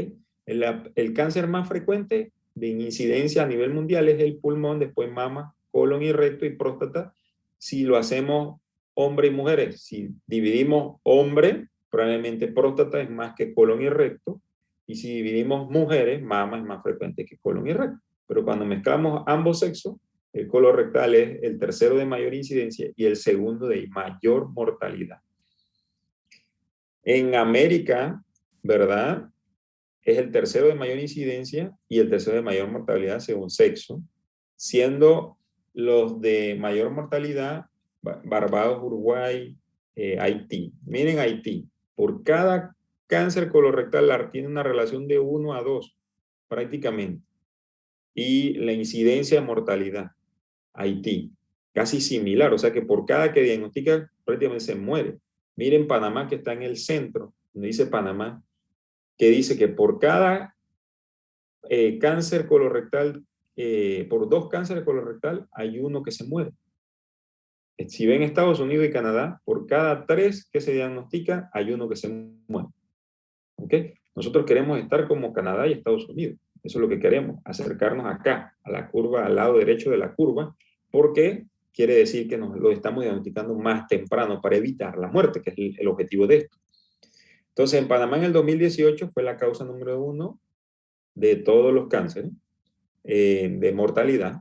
El cáncer más frecuente de incidencia a nivel mundial es el pulmón, después mama, colon y recto y próstata. Si lo hacemos hombre y mujeres, si dividimos hombre, probablemente próstata es más que colon y recto, y si dividimos mujeres, mama es más frecuente que colon y recto. Pero cuando mezclamos ambos sexos, el colorectal es el tercero de mayor incidencia y el segundo de mayor mortalidad. En América, ¿verdad?, es el tercero de mayor incidencia y el tercero de mayor mortalidad según sexo, siendo los de mayor mortalidad Barbados, Uruguay, Haití. Miren Haití, por cada cáncer colorectal tiene una relación de 1 a 2 prácticamente. Y la incidencia de mortalidad, Haití, casi similar, o sea que por cada que diagnostica prácticamente se muere. Miren Panamá, que está en el centro, donde dice Panamá, que dice que por cada cáncer colorectal, por 2 cánceres colorectal, hay 1 que se muere. Si ven Estados Unidos y Canadá, por cada 3 que se diagnostican, hay 1 que se muere. ¿Ok? Nosotros queremos estar como Canadá y Estados Unidos. Eso es lo que queremos, acercarnos acá, a la curva, al lado derecho de la curva, porque quiere decir que nos lo estamos diagnosticando más temprano para evitar la muerte, que es el objetivo de esto. Entonces, en Panamá en el 2018 fue la causa número 1 de todos los cánceres de mortalidad.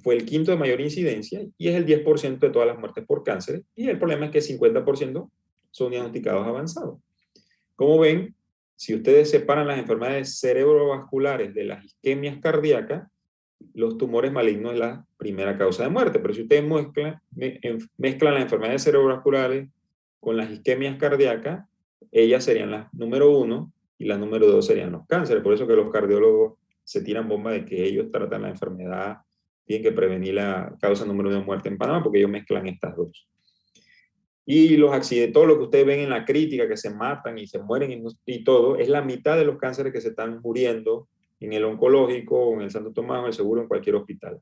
Fue el quinto de mayor incidencia y es el 10% de todas las muertes por cáncer. Y el problema es que 50% son diagnosticados avanzados. Como ven, si ustedes separan las enfermedades cerebrovasculares de las isquemias cardíacas, los tumores malignos es la primera causa de muerte. Pero si ustedes mezclan las enfermedades cerebrovasculares con las isquemias cardíacas, ellas serían las número 1 y las número 2 serían los cánceres. Por eso que los cardiólogos se tiran bomba de que ellos tratan la enfermedad, tienen que prevenir la causa número 1 de muerte en Panamá, porque ellos mezclan estas dos. Y los accidentes, todo lo que ustedes ven en la crítica, que se matan y se mueren y todo, es la mitad de los cánceres que se están muriendo en el oncológico, o en el Santo Tomás, o en el seguro, en cualquier hospital.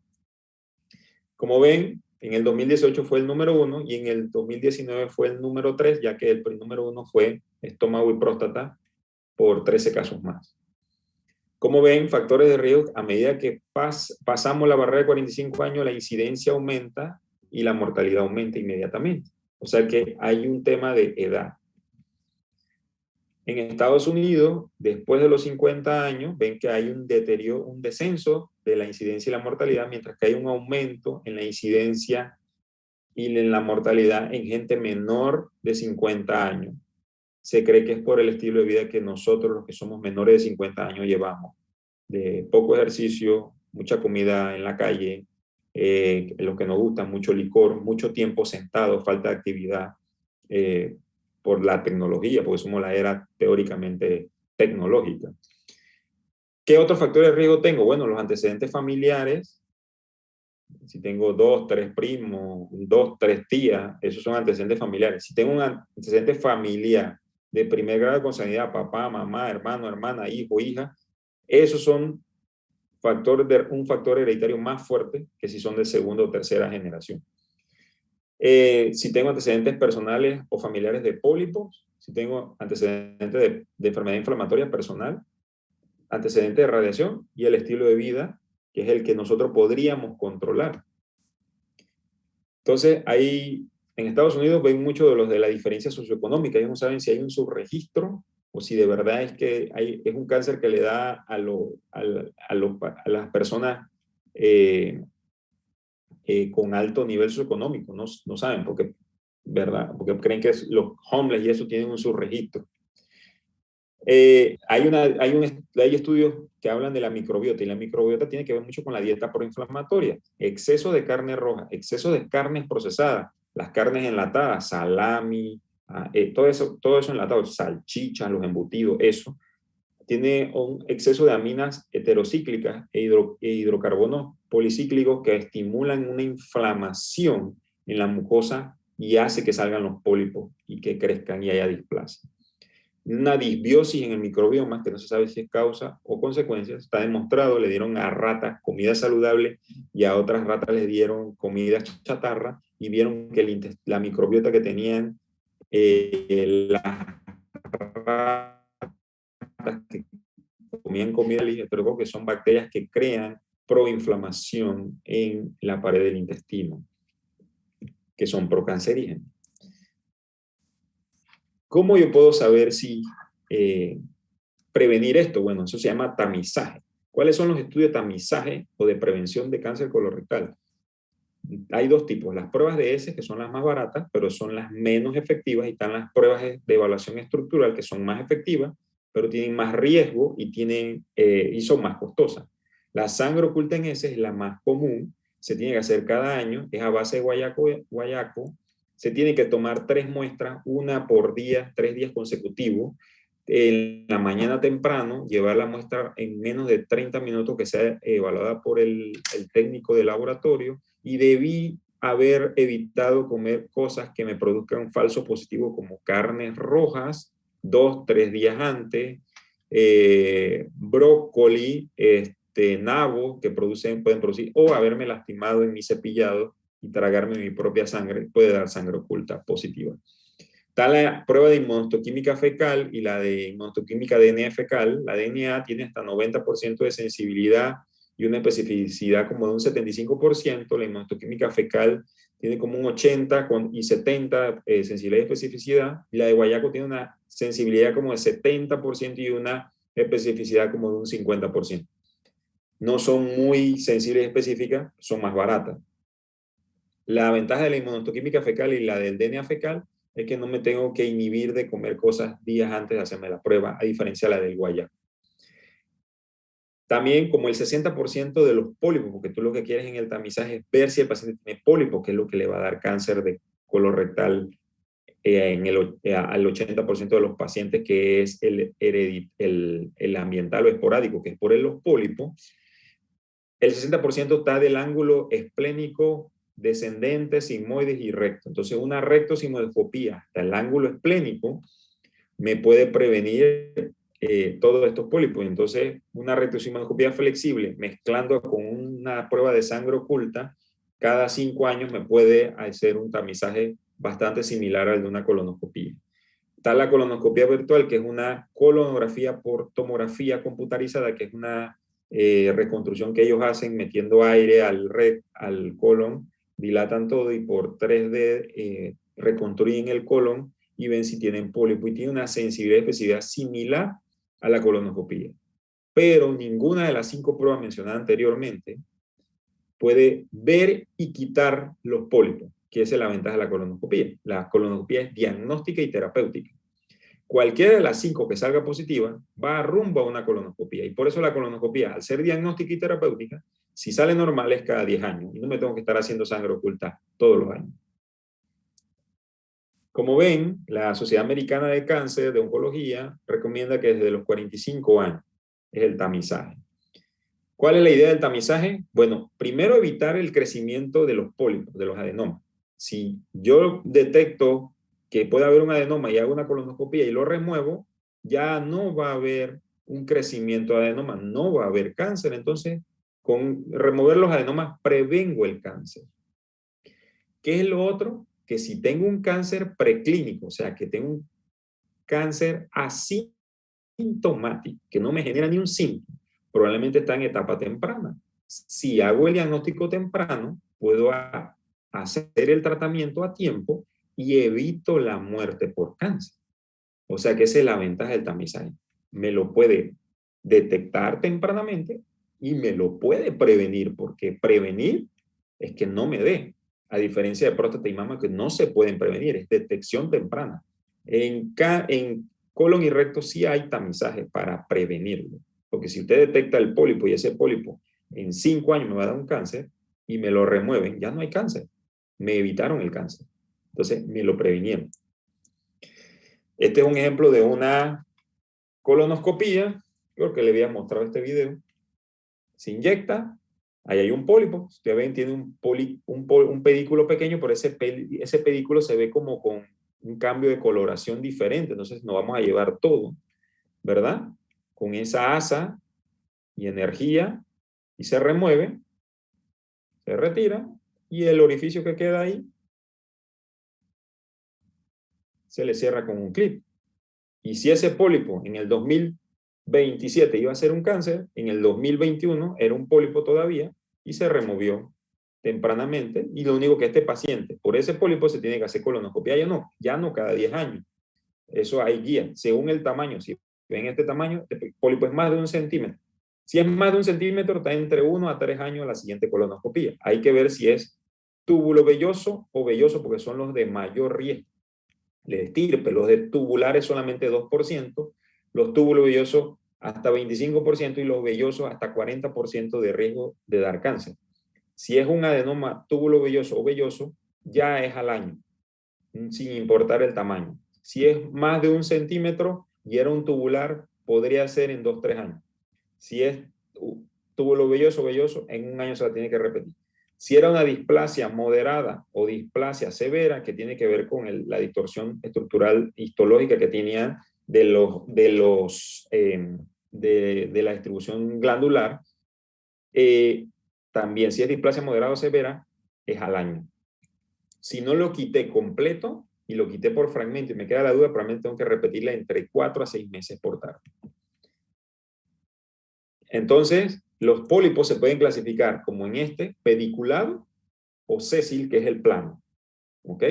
Como ven, en el 2018 fue el número 1 y en el 2019 fue el número 3, ya que el número 1 fue estómago y próstata por 13 casos más. Como ven, factores de riesgo, a medida que pasamos la barrera de 45 años, la incidencia aumenta y la mortalidad aumenta inmediatamente. O sea que hay un tema de edad. En Estados Unidos, después de los 50 años, ven que hay un deterioro, un descenso de la incidencia y la mortalidad, mientras que hay un aumento en la incidencia y en la mortalidad en gente menor de 50 años. Se cree que es por el estilo de vida que nosotros, los que somos menores de 50 años, llevamos. De poco ejercicio, mucha comida en la calle, lo que nos gusta, mucho licor, mucho tiempo sentado, falta de actividad, por la tecnología, porque somos la era teóricamente tecnológica. ¿Qué otros factores de riesgo tengo? Bueno, los antecedentes familiares. Si tengo 2, 3 primos, 2, 3 tías, esos son antecedentes familiares. Si tengo un antecedente familiar de primer grado de consanguinidad, papá, mamá, hermano, hermana, hijo, hija, esos son un factor hereditario más fuerte que si son de segunda o tercera generación. Si tengo antecedentes personales o familiares de pólipos, si tengo antecedentes de enfermedad inflamatoria personal, antecedentes de radiación y el estilo de vida, que es el que nosotros podríamos controlar. Entonces, ahí en Estados Unidos ven mucho de los de la diferencia socioeconómica. Ellos no saben si hay un subregistro o si de verdad es que es un cáncer que le da a las personas con alto nivel socioeconómico. No saben porque, ¿verdad? Porque creen que los homeless y eso tienen un subregistro. Hay estudios que hablan de la microbiota y la microbiota tiene que ver mucho con la dieta proinflamatoria. Exceso de carne roja, exceso de carnes procesadas, las carnes enlatadas, salami, todo eso enlatado, salchichas, los embutidos, eso, tiene un exceso de aminas heterocíclicas e hidrocarbonos policíclicos que estimulan una inflamación en la mucosa y hace que salgan los pólipos y que crezcan y haya displasia. Una disbiosis en el microbioma, que no se sabe si es causa o consecuencia, está demostrado. Le dieron a ratas comida saludable y a otras ratas les dieron comida chatarra y vieron que la microbiota que tenían las ratas que comían comida ligera, que son bacterias que crean proinflamación en la pared del intestino, que son procancerígenas. ¿Cómo yo puedo saber si prevenir esto? Bueno, eso se llama tamizaje. ¿Cuáles son los estudios de tamizaje o de prevención de cáncer colorectal? Hay dos tipos, las pruebas de heces, que son las más baratas, pero son las menos efectivas, y están las pruebas de evaluación estructural, que son más efectivas, pero tienen más riesgo y son más costosas. La sangre oculta en heces es la más común, se tiene que hacer cada año, es a base de guayaco, se tiene que tomar 3 muestras, una por día, 3 días consecutivos, en la mañana temprano, llevar la muestra en menos de 30 minutos, que sea evaluada por el técnico de laboratorio, y debí haber evitado comer cosas que me produzcan un falso positivo, como carnes rojas 2, 3 días antes, brócoli, nabo que pueden producir, o haberme lastimado en mi cepillado y tragarme mi propia sangre, puede dar sangre oculta positiva. Está la prueba de inmunohistoquímica fecal y la de inmunohistoquímica DNA fecal. La DNA tiene hasta 90% de sensibilidad y una especificidad como de un 75%. La inmunohistoquímica fecal tiene como un 80 y 70 sensibilidad y especificidad. Y la de guayaco tiene una sensibilidad como de 70% y una especificidad como de un 50%. No son muy sensibles y específicas, son más baratas. La ventaja de la inmunohistoquímica fecal y la del DNA fecal es que no me tengo que inhibir de comer cosas días antes de hacerme la prueba, a diferencia de la del guayabo. También, como el 60% de los pólipos, porque tú lo que quieres en el tamizaje es ver si el paciente tiene pólipos, que es lo que le va a dar cáncer de colorectal al 80% de los pacientes, que es el ambiental o esporádico, que es por los pólipos. El 60% está del ángulo esplénico descendente, sigmoides y recto. Entonces, una rectosigmoidoscopía hasta el ángulo esplénico me puede prevenir todos estos pólipos. Entonces, una rectosigmoidoscopía flexible mezclando con una prueba de sangre oculta, cada 5 años me puede hacer un tamizaje bastante similar al de una colonoscopía. Está la colonoscopía virtual, que es una colonografía por tomografía computarizada, que es una reconstrucción que ellos hacen metiendo aire al colon, dilatan todo y por 3D reconstruyen el colon y ven si tienen pólipo, y tiene una sensibilidad y especificidad similar a la colonoscopía. Pero ninguna de las 5 pruebas mencionadas anteriormente puede ver y quitar los pólipos, que esa es la ventaja de la colonoscopía. La colonoscopía es diagnóstica y terapéutica. Cualquiera de las 5 que salga positiva va rumbo a una colonoscopía, y por eso la colonoscopía, al ser diagnóstica y terapéutica, si sale normal es cada 10 años, y no me tengo que estar haciendo sangre oculta todos los años. Como ven, la Sociedad Americana de Cáncer de Oncología recomienda que desde los 45 años es el tamizaje. ¿Cuál es la idea del tamizaje? Bueno, primero evitar el crecimiento de los pólipos, de los adenomas. Si yo detecto que puede haber un adenoma y hago una colonoscopia y lo remuevo, ya no va a haber un crecimiento de adenoma, no va a haber cáncer. Entonces, con remover los adenomas prevengo el cáncer. ¿Qué es lo otro? Que si tengo un cáncer preclínico, o sea, que tengo un cáncer asintomático, que no me genera ni un síntoma, probablemente está en etapa temprana. Si hago el diagnóstico temprano, puedo hacer el tratamiento a tiempo y evito la muerte por cáncer. O sea que esa es la ventaja del tamizaje. Me lo puede detectar tempranamente y me lo puede prevenir, porque prevenir es que no me dé, a diferencia de próstata y mama, que no se pueden prevenir, es detección temprana. En colon y recto sí hay tamizaje para prevenirlo, porque si usted detecta el pólipo y ese pólipo en 5 años me va a dar un cáncer y me lo remueven, ya no hay cáncer, me evitaron el cáncer, entonces me lo previnieron. Este es un ejemplo de una colonoscopía, creo que le había mostrado este video. Se inyecta, ahí hay un pólipo, ustedes ven, tiene un pedículo pequeño, pero ese pedículo se ve como con un cambio de coloración diferente, entonces nos vamos a llevar todo, ¿verdad? Con esa asa y energía, y se remueve, se retira, y el orificio que queda ahí se le cierra con un clip. Y si ese pólipo en el 2027 iba a ser un cáncer, en el 2021 era un pólipo todavía y se removió tempranamente. Y lo único que este paciente, por ese pólipo se tiene que hacer colonoscopia, ya no cada 10 años. Eso hay guía, según el tamaño. Si ven este tamaño, este pólipo es más de 1 centímetro. Si es más de 1 centímetro, está entre 1 a 3 años la siguiente colonoscopia. Hay que ver si es túbulo velloso o velloso, porque son los de mayor riesgo. Le estirpe, los de tubulares solamente 2%, los túbulos vellosos hasta 25% y los vellosos hasta 40% de riesgo de dar cáncer. Si es un adenoma túbulo velloso o velloso, ya es al año, sin importar el tamaño. Si es más de 1 centímetro y era un tubular, podría ser en 2, 3 años. Si es túbulo velloso, en 1 año se la tiene que repetir. Si era una displasia moderada o displasia severa, que tiene que ver con la distorsión estructural histológica que tenía de la distribución glandular, también si es displasia moderada o severa, es al año. Si no lo quité completo y lo quité por fragmento y me queda la duda, probablemente tengo que repetirla entre 4 a 6 meses por tarde. Entonces, los pólipos se pueden clasificar como en este, pediculado o sésil, que es el plano. ¿Ok?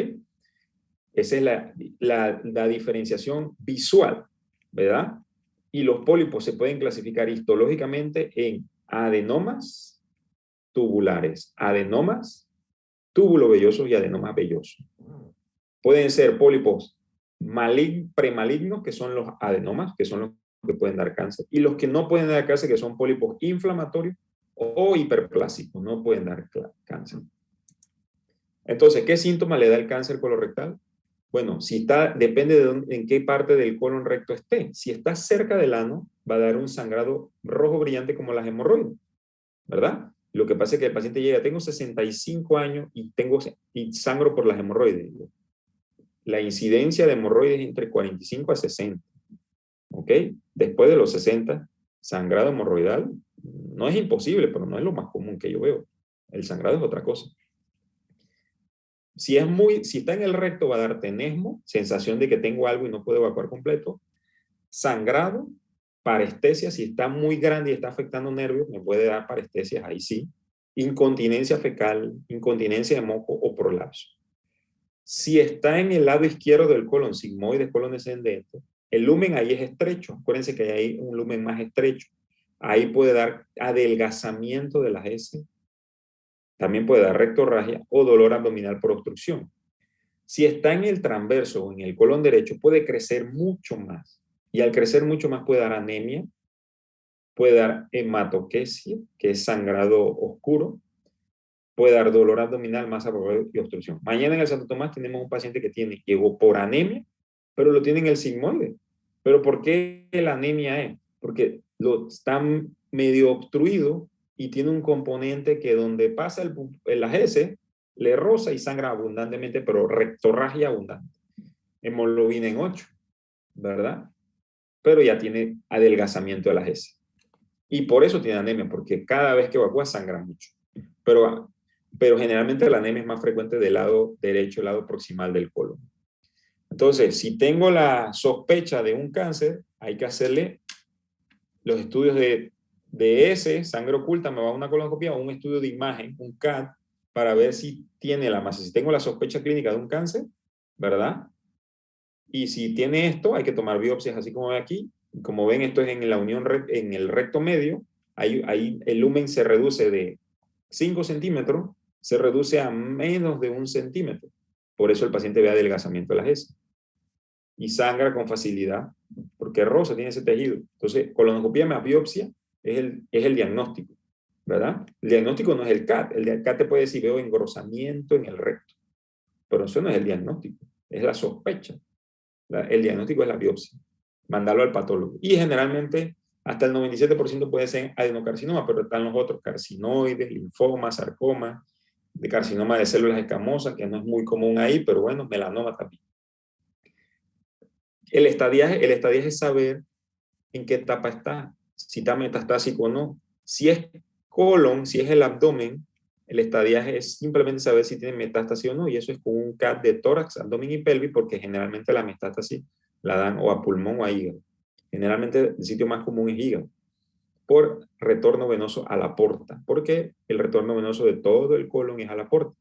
Esa es la diferenciación visual, ¿verdad? Y los pólipos se pueden clasificar histológicamente en adenomas tubulares, adenomas túbulo vellosos y adenomas vellosos. Pueden ser pólipos premalignos, que son los adenomas, que son los que pueden dar cáncer, y los que no pueden dar cáncer, que son pólipos inflamatorios o hiperplásicos, no pueden dar cáncer. Entonces, ¿qué síntoma le da el cáncer colorectal? Bueno, si está, depende de dónde, en qué parte del colon recto esté. Si está cerca del ano, va a dar un sangrado rojo brillante como las hemorroides, ¿verdad? Lo que pasa es que el paciente llega, tengo 65 años y sangro por las hemorroides. La incidencia de hemorroides es entre 45 a 60, ¿ok? Después de los 60, sangrado hemorroidal no es imposible, pero no es lo más común que yo veo. El sangrado es otra cosa. Si está en el recto, va a dar tenesmo, sensación de que tengo algo y no puedo evacuar completo. Sangrado, parestesia, si está muy grande y está afectando nervios, me puede dar parestesias, ahí sí. Incontinencia fecal, incontinencia de moco o prolapso. Si está en el lado izquierdo del colon, sigmoides, colon descendente, el lumen ahí es estrecho. Acuérdense que hay un lumen más estrecho. Ahí puede dar adelgazamiento de las heces. También puede dar rectorragia o dolor abdominal por obstrucción. Si está en el transverso o en el colon derecho, puede crecer mucho más. Y al crecer mucho más puede dar anemia, puede dar hematoquesia, que es sangrado oscuro, puede dar dolor abdominal, masa corporal y obstrucción. Mañana en el Santo Tomás tenemos un paciente que llegó por anemia, pero lo tiene en el sigmoide. ¿Pero por qué la anemia es? Porque está medio obstruido y tiene un componente que donde pasa las heces, le roza y sangra abundantemente, pero rectorragia abundante. Hemoglobina en 8, ¿verdad? Pero ya tiene adelgazamiento de las heces. Y por eso tiene anemia, porque cada vez que evacúa sangra mucho. Pero generalmente la anemia es más frecuente del lado derecho, el lado proximal del colon. Entonces, si tengo la sospecha de un cáncer, hay que hacerle los estudios de sangre oculta, me va a una colonoscopia o un estudio de imagen, un CAT, para ver si tiene la masa. Si tengo la sospecha clínica de un cáncer, ¿verdad? Y si tiene esto, hay que tomar biopsias, así como ve aquí. Como ven, esto es en la unión, en el recto medio. Ahí el lumen se reduce de 5 centímetros, se reduce a menos de 1 centímetro. Por eso el paciente ve adelgazamiento de las heces. Y sangra con facilidad, porque rosa tiene ese tejido. Entonces, colonoscopia más biopsia es el diagnóstico, ¿verdad? El diagnóstico no es el CAT. El CAT te puede decir, veo engrosamiento en el recto. Pero eso no es el diagnóstico, es la sospecha. El diagnóstico es la biopsia. Mandarlo al patólogo. Y generalmente hasta el 97% puede ser adenocarcinoma, pero están los otros, carcinoides, linfoma, sarcoma, de carcinoma de células escamosas, que no es muy común ahí, pero bueno, melanoma también. El estadiaje es saber en qué etapa está, si está metastásico o no. Si es colon, si es el abdomen, el estadiaje es simplemente saber si tiene metástasis o no, y eso es con un CAT de tórax, abdomen y pelvis, porque generalmente la metástasis la dan o a pulmón o a hígado. Generalmente el sitio más común es hígado, por retorno venoso a la porta, porque el retorno venoso de todo el colon es a la porta.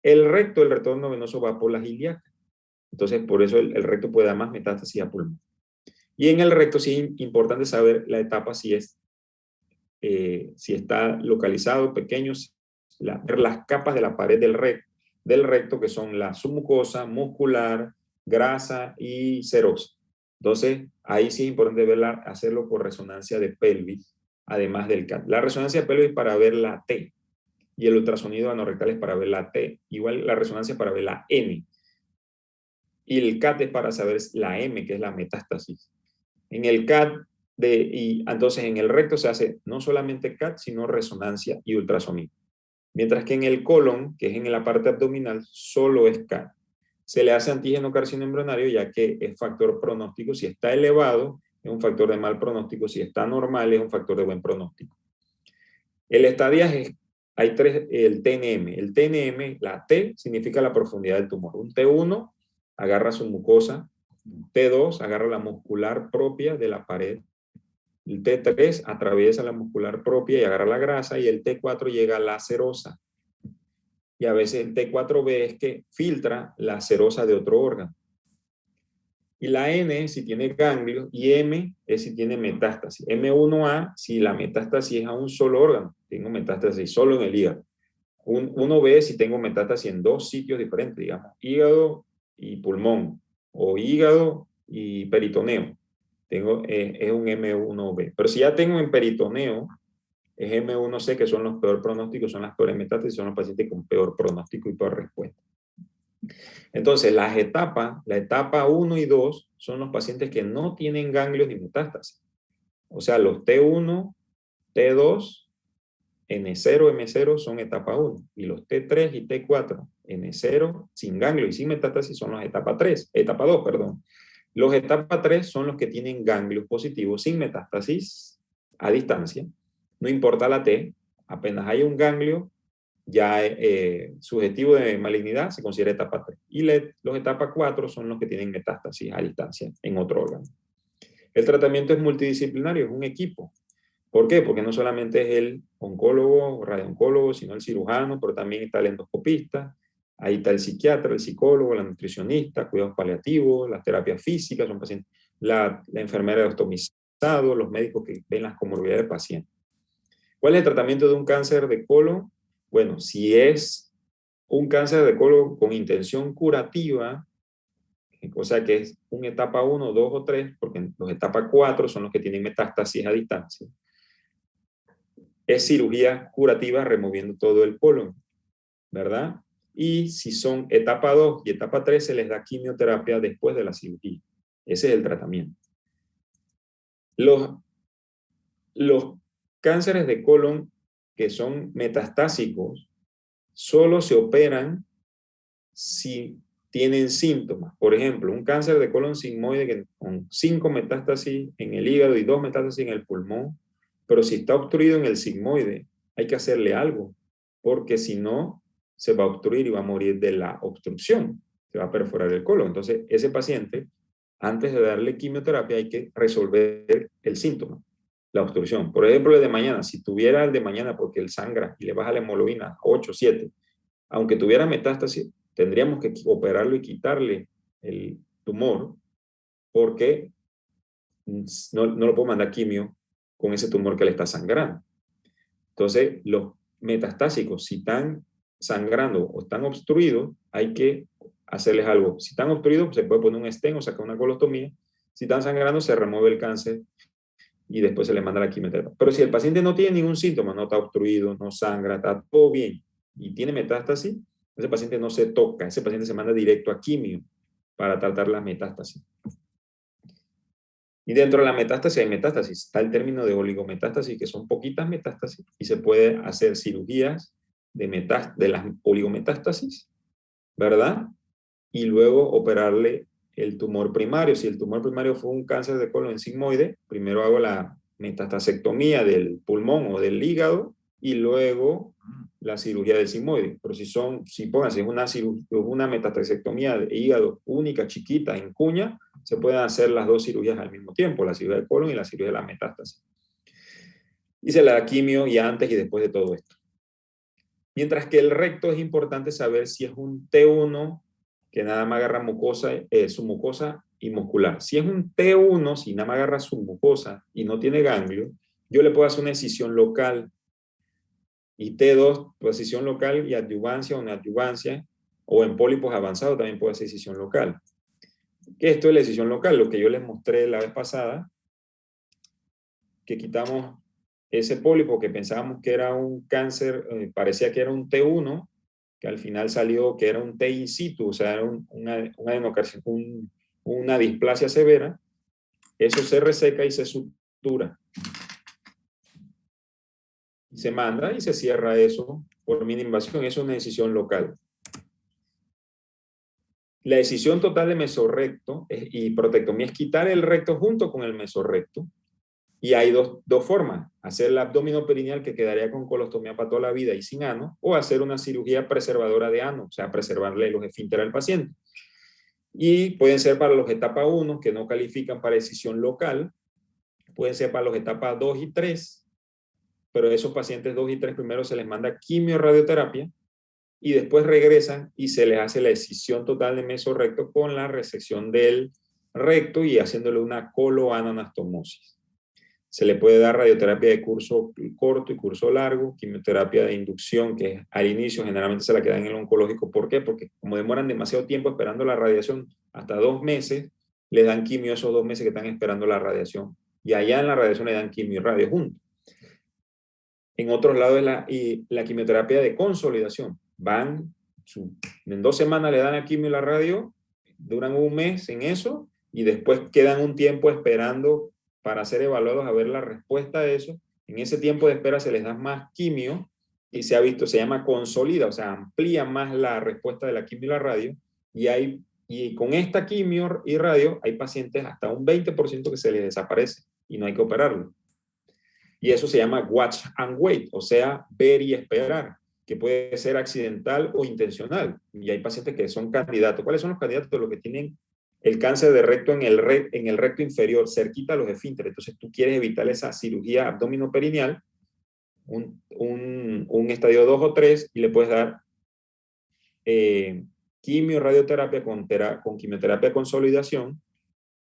El retorno venoso va por las ilíacas. Entonces, por eso el recto puede dar más metástasis a pulmón. Y en el recto sí es importante saber la etapa si está localizado, pequeño, ver las capas de la pared del recto, que son la submucosa, muscular, grasa y serosa. Entonces, ahí sí es importante hacerlo por resonancia de pelvis, además del CAT. La resonancia de pelvis para ver la T y el ultrasonido anorrectal es para ver la T. Igual la resonancia para ver la M. Y el CAT es para saber la M, que es la metástasis. En el CAT, entonces en el recto se hace no solamente CAT, sino resonancia y ultrasonido. Mientras que en el colon, que es en la parte abdominal, solo es CAT. Se le hace antígeno carcinoembrionario ya que es factor pronóstico. Si está elevado, es un factor de mal pronóstico. Si está normal, es un factor de buen pronóstico. El estadiaje, hay tres, el TNM. El TNM, la T, significa la profundidad del tumor. Un T1 agarra su mucosa. T2 agarra la muscular propia de la pared. El T3 atraviesa la muscular propia y agarra la grasa, y el T4 llega a la serosa. Y a veces el T4B es que filtra la serosa de otro órgano. Y la N si tiene ganglios, y M es si tiene metástasis. M1A si la metástasis es a un solo órgano. Tengo metástasis solo en el hígado. 1B si tengo metástasis en 2 sitios diferentes, digamos, hígado y pulmón, o hígado y peritoneo. Es un M1B. Pero si ya tengo en peritoneo, es M1C, que son los peor pronósticos, son las peores metástasis, son los pacientes con peor pronóstico y peor respuesta. Entonces, las etapas, la etapa 1 y 2, son los pacientes que no tienen ganglios ni metástasis. O sea, los T1, T2, N0, M0 son etapa 1. Y los T3 y T4, N0, sin ganglio y sin metástasis, son los etapa 2, perdón. Los etapa 3 son los que tienen ganglios positivos sin metástasis a distancia. No importa la T, apenas hay un ganglio, ya subjetivo de malignidad, se considera etapa 3. Y los etapa 4 son los que tienen metástasis a distancia en otro órgano. El tratamiento es multidisciplinario, es un equipo. ¿Por qué? Porque no solamente es el oncólogo o radiooncólogo, sino el cirujano, pero también está el endoscopista, ahí está el psiquiatra, el psicólogo, la nutricionista, cuidados paliativos, las terapias físicas, son pacientes, la enfermera de ostomizado, los médicos que ven las comorbilidades del paciente. ¿Cuál es el tratamiento de un cáncer de colon? Bueno, si es un cáncer de colon con intención curativa, o sea que es una etapa 1, 2 o 3, porque los etapa 4 son los que tienen metástasis a distancia, es cirugía curativa removiendo todo el colon, ¿verdad? Y si son etapa 2 y etapa 3, se les da quimioterapia después de la cirugía. Ese es el tratamiento. Los cánceres de colon que son metastásicos solo se operan si tienen síntomas. Por ejemplo, un cáncer de colon sigmoide con 5 metástasis en el hígado y 2 metástasis en el pulmón, pero si está obstruido en el sigmoide, hay que hacerle algo, porque si no, se va a obstruir y va a morir de la obstrucción, se va a perforar el colon. Entonces, ese paciente, antes de darle quimioterapia, hay que resolver el síntoma, la obstrucción. Por ejemplo, el de mañana, si tuviera el de mañana porque él sangra y le baja la hemoglobina a 8, 7, aunque tuviera metástasis, tendríamos que operarlo y quitarle el tumor porque no lo puedo mandar quimio con ese tumor que le está sangrando. Entonces, los metastásicos, si están sangrando o están obstruidos, hay que hacerles algo. Si están obstruidos, se puede poner un stent o sacar una colostomía. Si están sangrando, se remueve el cáncer y después se le manda la quimioterapia. Pero si el paciente no tiene ningún síntoma, no está obstruido, no sangra, está todo bien y tiene metástasis, ese paciente no se toca, ese paciente se manda directo a quimio para tratar las metástasis. Y dentro de la metástasis hay metástasis. Está el término de oligometástasis, que son poquitas metástasis, y se puede hacer cirugías de las oligometástasis, ¿verdad? Y luego operarle el tumor primario. Si el tumor primario fue un cáncer de colon sigmoide, primero hago la metastasectomía del pulmón o del hígado y luego la cirugía del sigmoide. Pero si es una metastasectomía de hígado única, chiquita, en cuña, se pueden hacer las dos cirugías al mismo tiempo, la cirugía del colon y la cirugía de la metástasis. Y se le da quimio y antes y después de todo esto. Mientras que el recto es importante saber si es un T1 que nada más agarra su mucosa y muscular. Si es un T1, si nada más agarra su mucosa y no tiene ganglio, yo le puedo hacer una excisión local. Y T2, excisión local y adyuvancia o neoadyuvancia, o en pólipos avanzados también puede ser excisión local. ¿Qué es esto de la excisión local? Lo que yo les mostré la vez pasada, que quitamos ese pólipo que pensábamos que era un cáncer, parecía que era un T1, que al final salió que era un T in situ, o sea, era una displasia severa. Eso se reseca y se sutura. Y se manda y se cierra eso por mínima invasión. Eso es una decisión local. La decisión total de mesorrecto y protectomía es quitar el recto junto con el mesorrecto. Y hay dos formas, hacer el abdominoperineal que quedaría con colostomía para toda la vida y sin ano, o hacer una cirugía preservadora de ano, o sea, preservarle los esfínteres al paciente. Y pueden ser para los etapa 1, que no califican para decisión local, pueden ser para los etapas 2 y 3, pero a esos pacientes 2 y 3 primero se les manda quimio-radioterapia y después regresan y se les hace la excisión total de mesorrecto con la resección del recto y haciéndole una coloanonastomosis. Se le puede dar radioterapia de curso corto y curso largo, quimioterapia de inducción, que al inicio generalmente se la queda en el oncológico. ¿Por qué? Porque como demoran demasiado tiempo esperando la radiación, hasta 2 meses, le dan quimio esos 2 meses que están esperando la radiación. Y allá en la radiación le dan quimio y radio juntos. En otros lados es la quimioterapia de consolidación. En 2 semanas le dan la quimio y la radio, duran 1 mes en eso, y después quedan un tiempo esperando para ser evaluados a ver la respuesta a eso. En ese tiempo de espera se les da más quimio y se ha visto, se llama consolida, o sea, amplía más la respuesta de la quimio y la radio. Y con esta quimio y radio hay pacientes hasta un 20% que se les desaparece y no hay que operarlo. Y eso se llama watch and wait, o sea, ver y esperar, que puede ser accidental o intencional. Y hay pacientes que son candidatos. ¿Cuáles son los candidatos? Los que tienen el cáncer de recto en el recto inferior, cerquita a los esfínteres. Entonces tú quieres evitar esa cirugía abdominoperineal, un estadio 2 o 3, y le puedes dar quimio, radioterapia con quimioterapia de consolidación,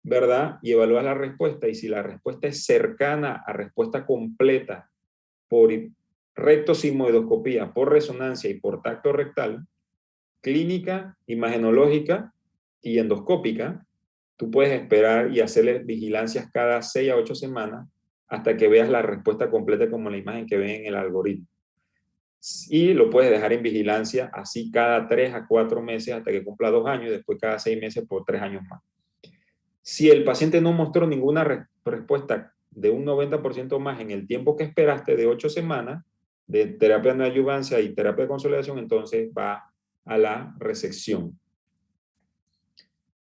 ¿verdad? Y evalúas la respuesta, y si la respuesta es cercana a respuesta completa por rectosigmoidoscopía, por resonancia y por tacto rectal, clínica, imagenológica y endoscópica, tú puedes esperar y hacerle vigilancias cada 6 a 8 semanas hasta que veas la respuesta completa como la imagen que ven en el algoritmo. Y lo puedes dejar en vigilancia así cada 3 a 4 meses hasta que cumpla 2 años y después cada 6 meses por 3 años más. Si el paciente no mostró ninguna respuesta de un 90% más en el tiempo que esperaste de 8 semanas de terapia de adyuvancia y terapia de consolidación, entonces va a la resección.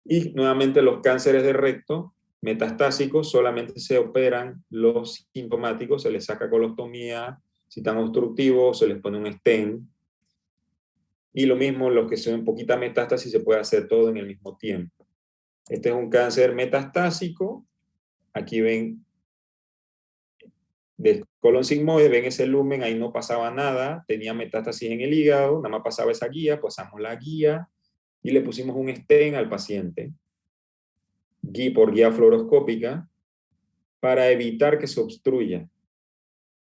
Y nuevamente los cánceres de recto metastásicos solamente se operan los sintomáticos, se les saca colostomía, si están obstructivos se les pone un stent. Y lo mismo los que son poquita metástasis se puede hacer todo en el mismo tiempo. Este es un cáncer metastásico. Aquí ven del colon sigmoide, ven ese lumen, ahí no pasaba nada, tenía metástasis en el hígado, nada más pasaba esa guía, pasamos la guía y le pusimos un stent al paciente, por guía fluoroscópica, para evitar que se obstruya.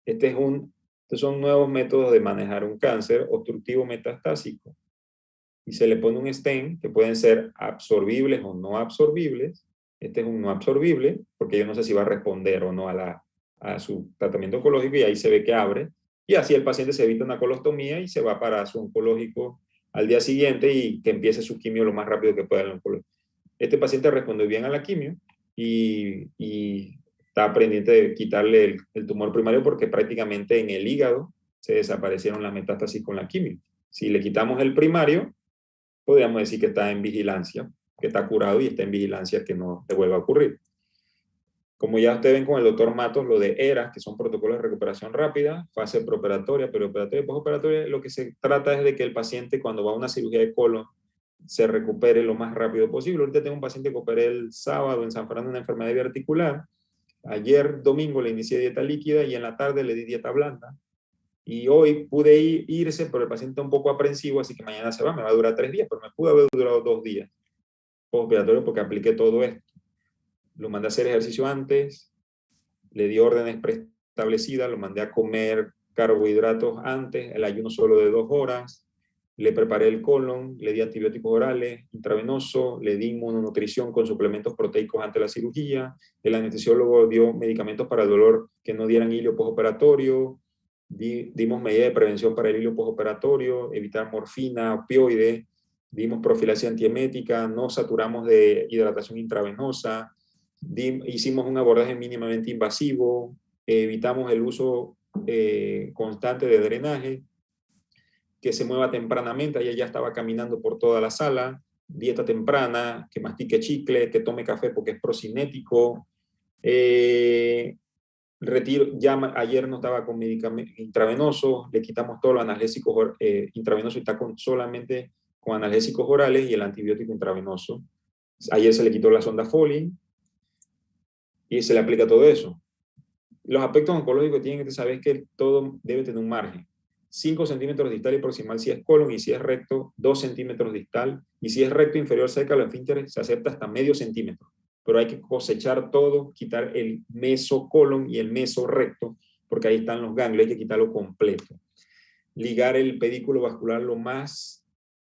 Estos son nuevos métodos de manejar un cáncer obstructivo metastásico. Y se le pone un stent que pueden ser absorbibles o no absorbibles. Este es un no absorbible, porque yo no sé si va a responder o no a su tratamiento oncológico, y ahí se ve que abre. Y así el paciente se evita una colostomía y se va para su oncológico al día siguiente y que empiece su quimio lo más rápido que pueda en el oncológico. Este paciente respondió bien a la quimio y está pendiente de quitarle el tumor primario porque prácticamente en el hígado se desaparecieron las metástasis con la quimio. Si le quitamos el primario, podríamos decir que está en vigilancia, que está curado y está en vigilancia que no le vuelva a ocurrir. Como ya ustedes ven con el doctor Matos, lo de ERAS, que son protocolos de recuperación rápida, fase preoperatoria, preoperatoria y postoperatoria, lo que se trata es de que el paciente cuando va a una cirugía de colon se recupere lo más rápido posible. Ahorita tengo un paciente que operé el sábado en San Fernando, una enfermedad biarticular. Ayer domingo le inicié dieta líquida y en la tarde le di dieta blanda. Y hoy pude irse, pero el paciente está un poco aprensivo, así que mañana se va, me va a durar 3 días, pero me pudo haber durado 2 días postoperatorio porque apliqué todo esto. Lo mandé a hacer ejercicio antes, le di órdenes preestablecidas, lo mandé a comer carbohidratos antes, el ayuno solo de 2 horas, le preparé el colon, le di antibióticos orales, intravenoso, le di inmunonutrición con suplementos proteicos antes de la cirugía, el anestesiólogo dio medicamentos para el dolor que no dieran hilio postoperatorio, dimos medidas de prevención para el hilio postoperatorio, evitar morfina, opioides, dimos profilaxis antiemética, no saturamos de hidratación intravenosa, hicimos un abordaje mínimamente invasivo, evitamos el uso constante de drenaje, que se mueva tempranamente, ella ya estaba caminando por toda la sala, dieta temprana, que mastique chicle, que tome café porque es procinético, ya ayer no estaba con medicamentos intravenosos, le quitamos todos los analgésicos intravenosos y está solamente con analgésicos orales y el antibiótico intravenoso. Ayer se le quitó la sonda Foley y se le aplica todo eso. Los aspectos oncológicos tienen que saber que todo debe tener un margen. 5 centímetros distal y proximal si es colon, y si es recto, 2 centímetros distal, y si es recto inferior cerca de los esfínteres, se acepta hasta medio centímetro. pero hay que cosechar todo, quitar el mesocolon y el mesorrecto, porque ahí están los ganglios, hay que quitarlo completo. Ligar el pedículo vascular lo más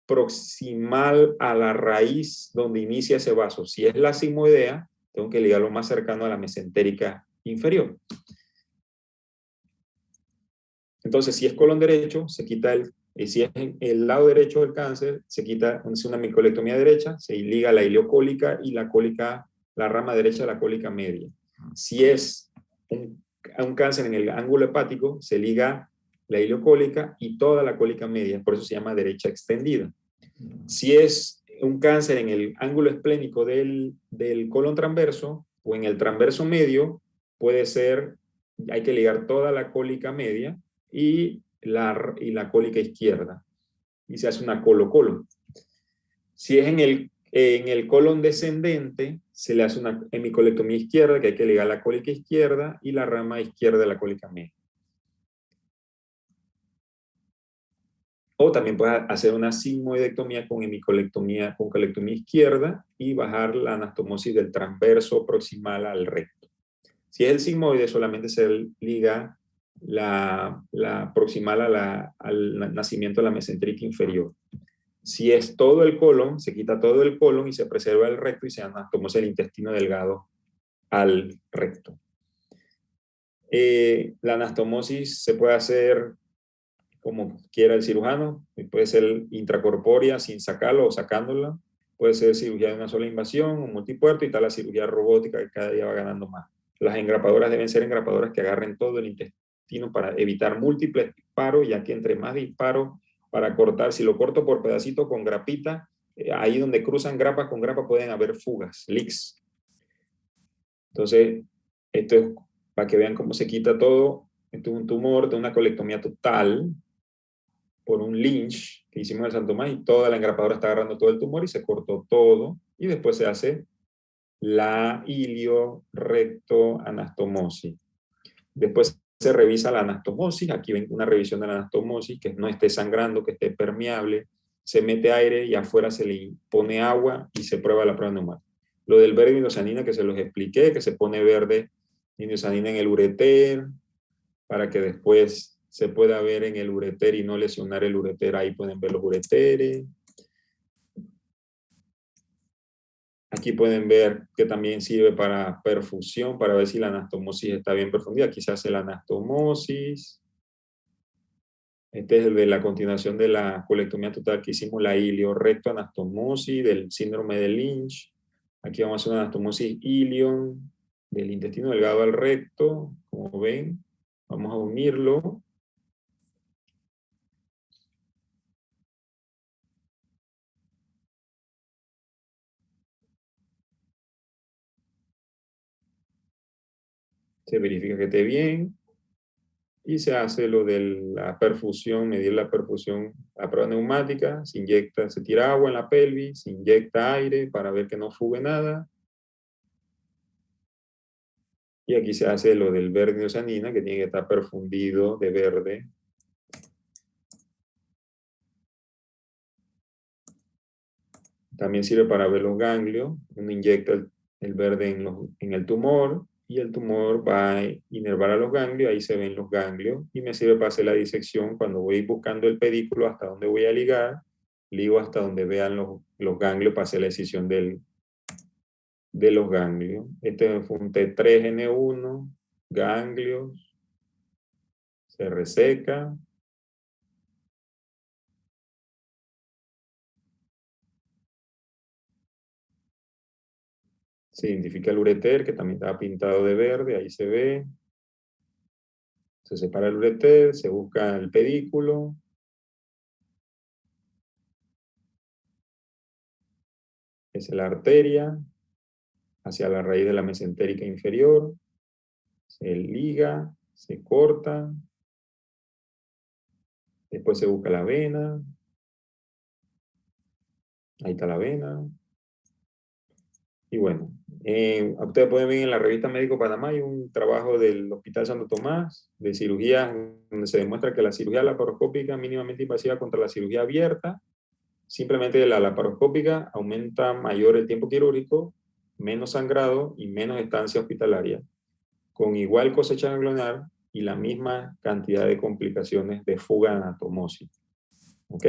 proximal a la raíz donde inicia ese vaso. Si es la sigmoidea, tengo que ligarlo más cercano a la mesentérica inferior. Entonces, si es colon derecho, se quita si es en el lado derecho del cáncer, se quita, es una micolectomía derecha, se liga la ileocólica y la cólica, la rama derecha de la cólica media. Si es un cáncer en el ángulo hepático, se liga la ileocólica y toda la cólica media, por eso se llama derecha extendida. Si es un cáncer en el ángulo esplénico del colon transverso o en el transverso medio, puede ser, hay que ligar toda la cólica media y la cólica izquierda. Y se hace una colo-colon. Si es en el colon descendente, se le hace una hemicolectomía izquierda, que hay que ligar la cólica izquierda y la rama izquierda de la cólica media. O también puedes hacer una sigmoidectomía con hemicolectomía, con colectomía izquierda y bajar la anastomosis del transverso proximal al recto. Si es el sigmoide, solamente se liga la proximal al nacimiento de la mesentérica inferior. Si es todo el colon, se quita todo el colon y se preserva el recto y se anastomosis el intestino delgado al recto. La anastomosis se puede hacer como quiera el cirujano, puede ser intracorpórea sin sacarlo o sacándola, puede ser cirugía de una sola invasión o multipuerto y tal la cirugía robótica que cada día va ganando más. Las engrapadoras deben ser engrapadoras que agarren todo el intestino para evitar múltiples disparos, ya que entre más disparos para cortar, si lo corto por pedacito con grapita, ahí donde cruzan grapa con grapa pueden haber fugas, leaks. Entonces, esto es para que vean cómo se quita todo. Esto es un tumor de una colectomía total, por un Lynch que hicimos en el Santo Tomás y toda la engrapadora está agarrando todo el tumor y se cortó todo y después se hace la ilio-recto-anastomosis. Después se revisa la anastomosis, aquí ven una revisión de la anastomosis, que no esté sangrando, que esté permeable, se mete aire y afuera se le pone agua y se prueba la prueba neumática. Lo del verde indocyanina que se los expliqué, que se pone verde indocyanina en el ureter, para que después se pueda ver en el ureter y no lesionar el ureter. Ahí pueden ver los ureteres. Aquí pueden ver que también sirve para perfusión, para ver si la anastomosis está bien perfundida. Aquí se hace la anastomosis. Este es el de la continuación de la colectomía total que hicimos, la ilio-recto-anastomosis del síndrome de Lynch. Aquí vamos a hacer una anastomosis ilion del intestino delgado al recto, como ven. Vamos a unirlo. Se verifica que esté bien y se hace lo de la perfusión, medir la perfusión a prueba neumática, se inyecta, se tira agua en la pelvis, se inyecta aire para ver que no fugue nada. Y aquí se hace lo del verde indocyanina, que tiene que estar perfundido de verde. También sirve para ver los ganglios. Uno inyecta el verde en el tumor y el tumor va a inervar a los ganglios, ahí se ven los ganglios y me sirve para hacer la disección cuando voy buscando el pedículo hasta donde voy a ligar, ligo hasta donde vean los ganglios para hacer la decisión de los ganglios. Este fue un T3N1, ganglios, se reseca. Se identifica el ureter, que también estaba pintado de verde, ahí se ve. Se separa el ureter, se busca el pedículo. Es la arteria hacia la raíz de la mesentérica inferior. Se liga, se corta. Después se busca la vena. Ahí está la vena. Y bueno, ustedes pueden ver en la revista Médico Panamá hay un trabajo del Hospital Santo Tomás de cirugía donde se demuestra que la cirugía laparoscópica mínimamente invasiva contra la cirugía abierta, simplemente la laparoscópica aumenta mayor el tiempo quirúrgico menos sangrado y menos estancia hospitalaria, con igual cosecha ganglionar y la misma cantidad de complicaciones de fuga anatomosis. ¿Ok?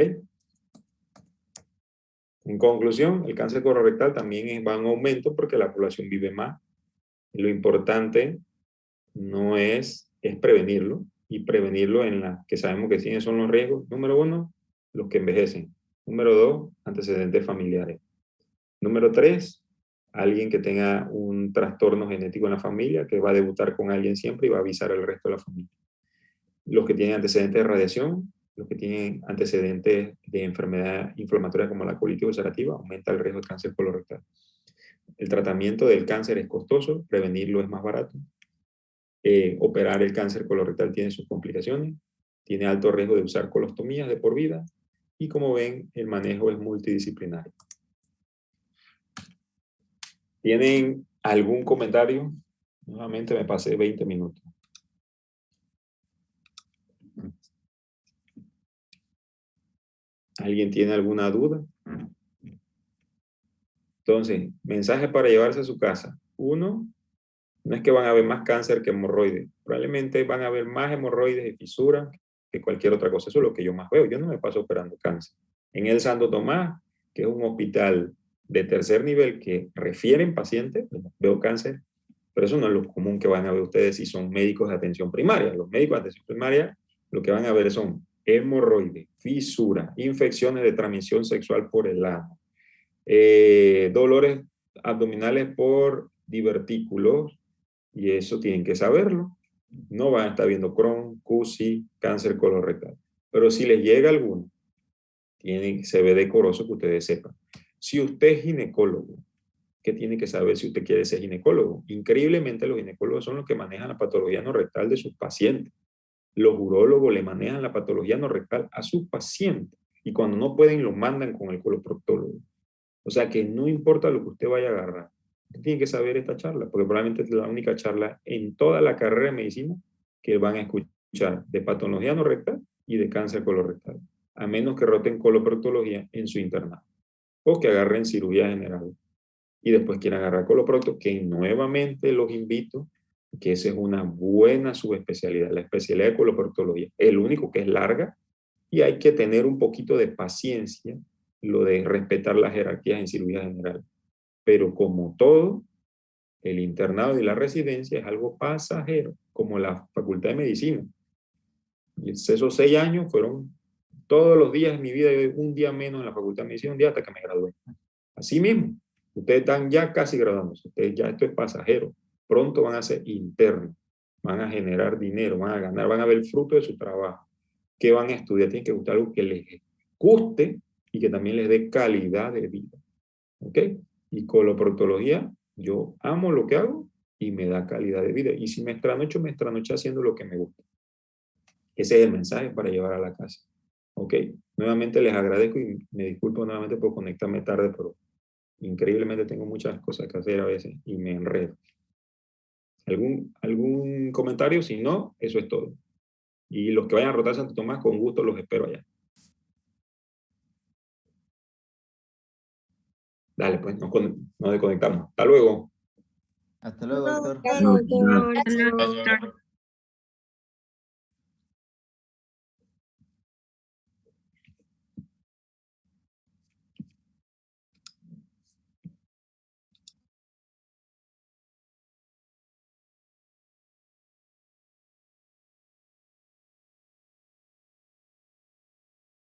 En conclusión, el cáncer colorectal también va en aumento porque la población vive más. Lo importante no es prevenirlo, y prevenirlo en las que sabemos que tienen son los riesgos. Número 1, los que envejecen. Número 2, antecedentes familiares. Número 3, alguien que tenga un trastorno genético en la familia, que va a debutar con alguien siempre y va a avisar al resto de la familia. Los que tienen antecedentes de radiación, los que tienen antecedentes de enfermedad inflamatoria como la colitis ulcerativa, aumenta el riesgo de cáncer colorectal. El tratamiento del cáncer es costoso, prevenirlo es más barato. Operar el cáncer colorectal tiene sus complicaciones, tiene alto riesgo de usar colostomías de por vida, y como ven, el manejo es multidisciplinario. ¿Tienen algún comentario? Nuevamente me pasé 20 minutos. ¿Alguien tiene alguna duda? Entonces, mensaje para llevarse a su casa. 1, no es que van a haber más cáncer que hemorroides. Probablemente van a haber más hemorroides y fisuras que cualquier otra cosa. Eso es lo que yo más veo. Yo no me paso operando cáncer. En el Santo Tomás, que es un hospital de tercer nivel que refieren pacientes, veo cáncer, pero eso no es lo común que van a ver ustedes si son médicos de atención primaria. Los médicos de atención primaria lo que van a ver son hemorroides, fisuras, infecciones de transmisión sexual por el ano, dolores abdominales por divertículos, y eso tienen que saberlo. No van a estar viendo Crohn, CUSI, cáncer colorectal. Pero si les llega alguno, se ve decoroso que ustedes sepan. Si usted es ginecólogo, ¿qué tiene que saber si usted quiere ser ginecólogo? Increíblemente, los ginecólogos son los que manejan la patología no rectal de sus pacientes. Los urólogos le manejan la patología no rectal a sus pacientes. Y cuando no pueden, lo mandan con el coloproctólogo. O sea que no importa lo que usted vaya a agarrar, usted tiene que saber esta charla, porque probablemente es la única charla en toda la carrera de medicina que van a escuchar de patología no rectal y de cáncer colorectal, a menos que roten coloproctología en su internado, o que agarren cirugía general y después quieran agarrar coloprocto, que nuevamente los invito, que esa es una buena subespecialidad, la especialidad de coloproctología, el único que es larga, y hay que tener un poquito de paciencia, lo de respetar las jerarquías en cirugía general. Pero como todo, el internado y la residencia es algo pasajero, como la facultad de medicina. Y esos 6 años fueron todos los días de mi vida, un día menos en la facultad de medicina, un día hasta que me gradué. Así mismo, ustedes están ya casi graduándose, ustedes ya esto es pasajero. Pronto van a ser internos, van a generar dinero, van a ganar, van a ver el fruto de su trabajo. ¿Qué van a estudiar? Tienen que gustar algo que les guste y que también les dé calidad de vida. ¿Ok? Y con la proctología, yo amo lo que hago y me da calidad de vida. Y si me estranocho haciendo lo que me gusta. Ese es el mensaje para llevar a la casa. ¿Ok? Nuevamente les agradezco y me disculpo nuevamente por conectarme tarde, pero increíblemente tengo muchas cosas que hacer a veces y me enredo. ¿Algún comentario? Si no, eso es todo. Y los que vayan a rotar Santo Tomás, con gusto los espero allá. Dale, pues nos desconectamos. Hasta luego. Hasta luego, doctor. Doctor.